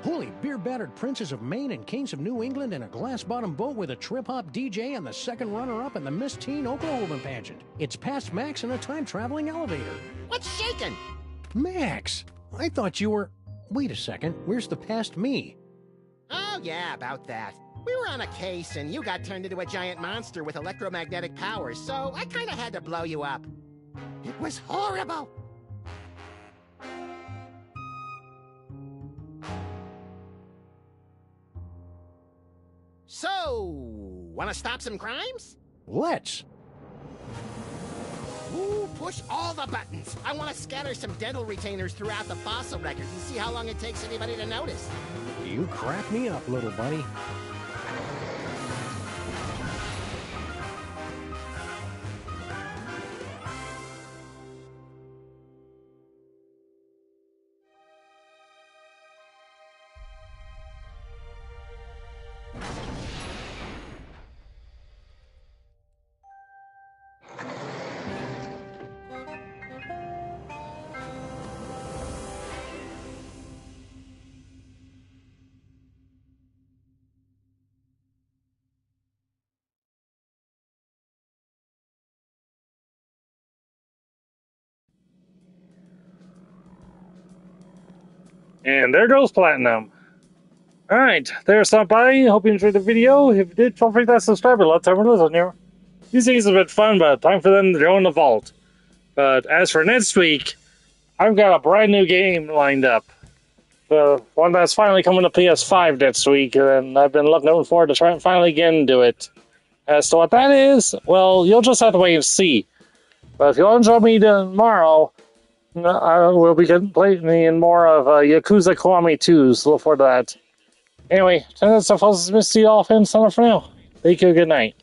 Holy beer-battered princes of Maine and kings of New England in a glass-bottom boat with a trip-hop DJ and the second runner-up in the Miss Teen Oklahoma pageant. It's past Max in a time-traveling elevator. What's shaking? Max, I thought you were... Wait a second, where's the past me? Oh, yeah, about that. We were on a case, and you got turned into a giant monster with electromagnetic powers, so I kind of had to blow you up. It was horrible. So, want to stop some crimes? Let's. Ooh, push all the buttons. I want to scatter some dental retainers throughout the fossil record and see how long it takes anybody to notice. You crack me up, little buddy. And there goes Platinum. Alright, there's somebody. Hope you enjoyed the video. If you did, feel free to subscribe and let everyone listen here. These things have been fun, but time for them to go in the vault. But as for next week, I've got a brand new game lined up. The one that's finally coming to PS5 next week, and I've been looking forward to try and finally get into it. As to what that is, well, you'll just have to wait and see. But if you'll enjoy me tomorrow, I will be playing in more of Yakuza Kiwami 2, so look forward to that. Anyway, that's the Mistydolphin. Signing off for now. Thank you, good night.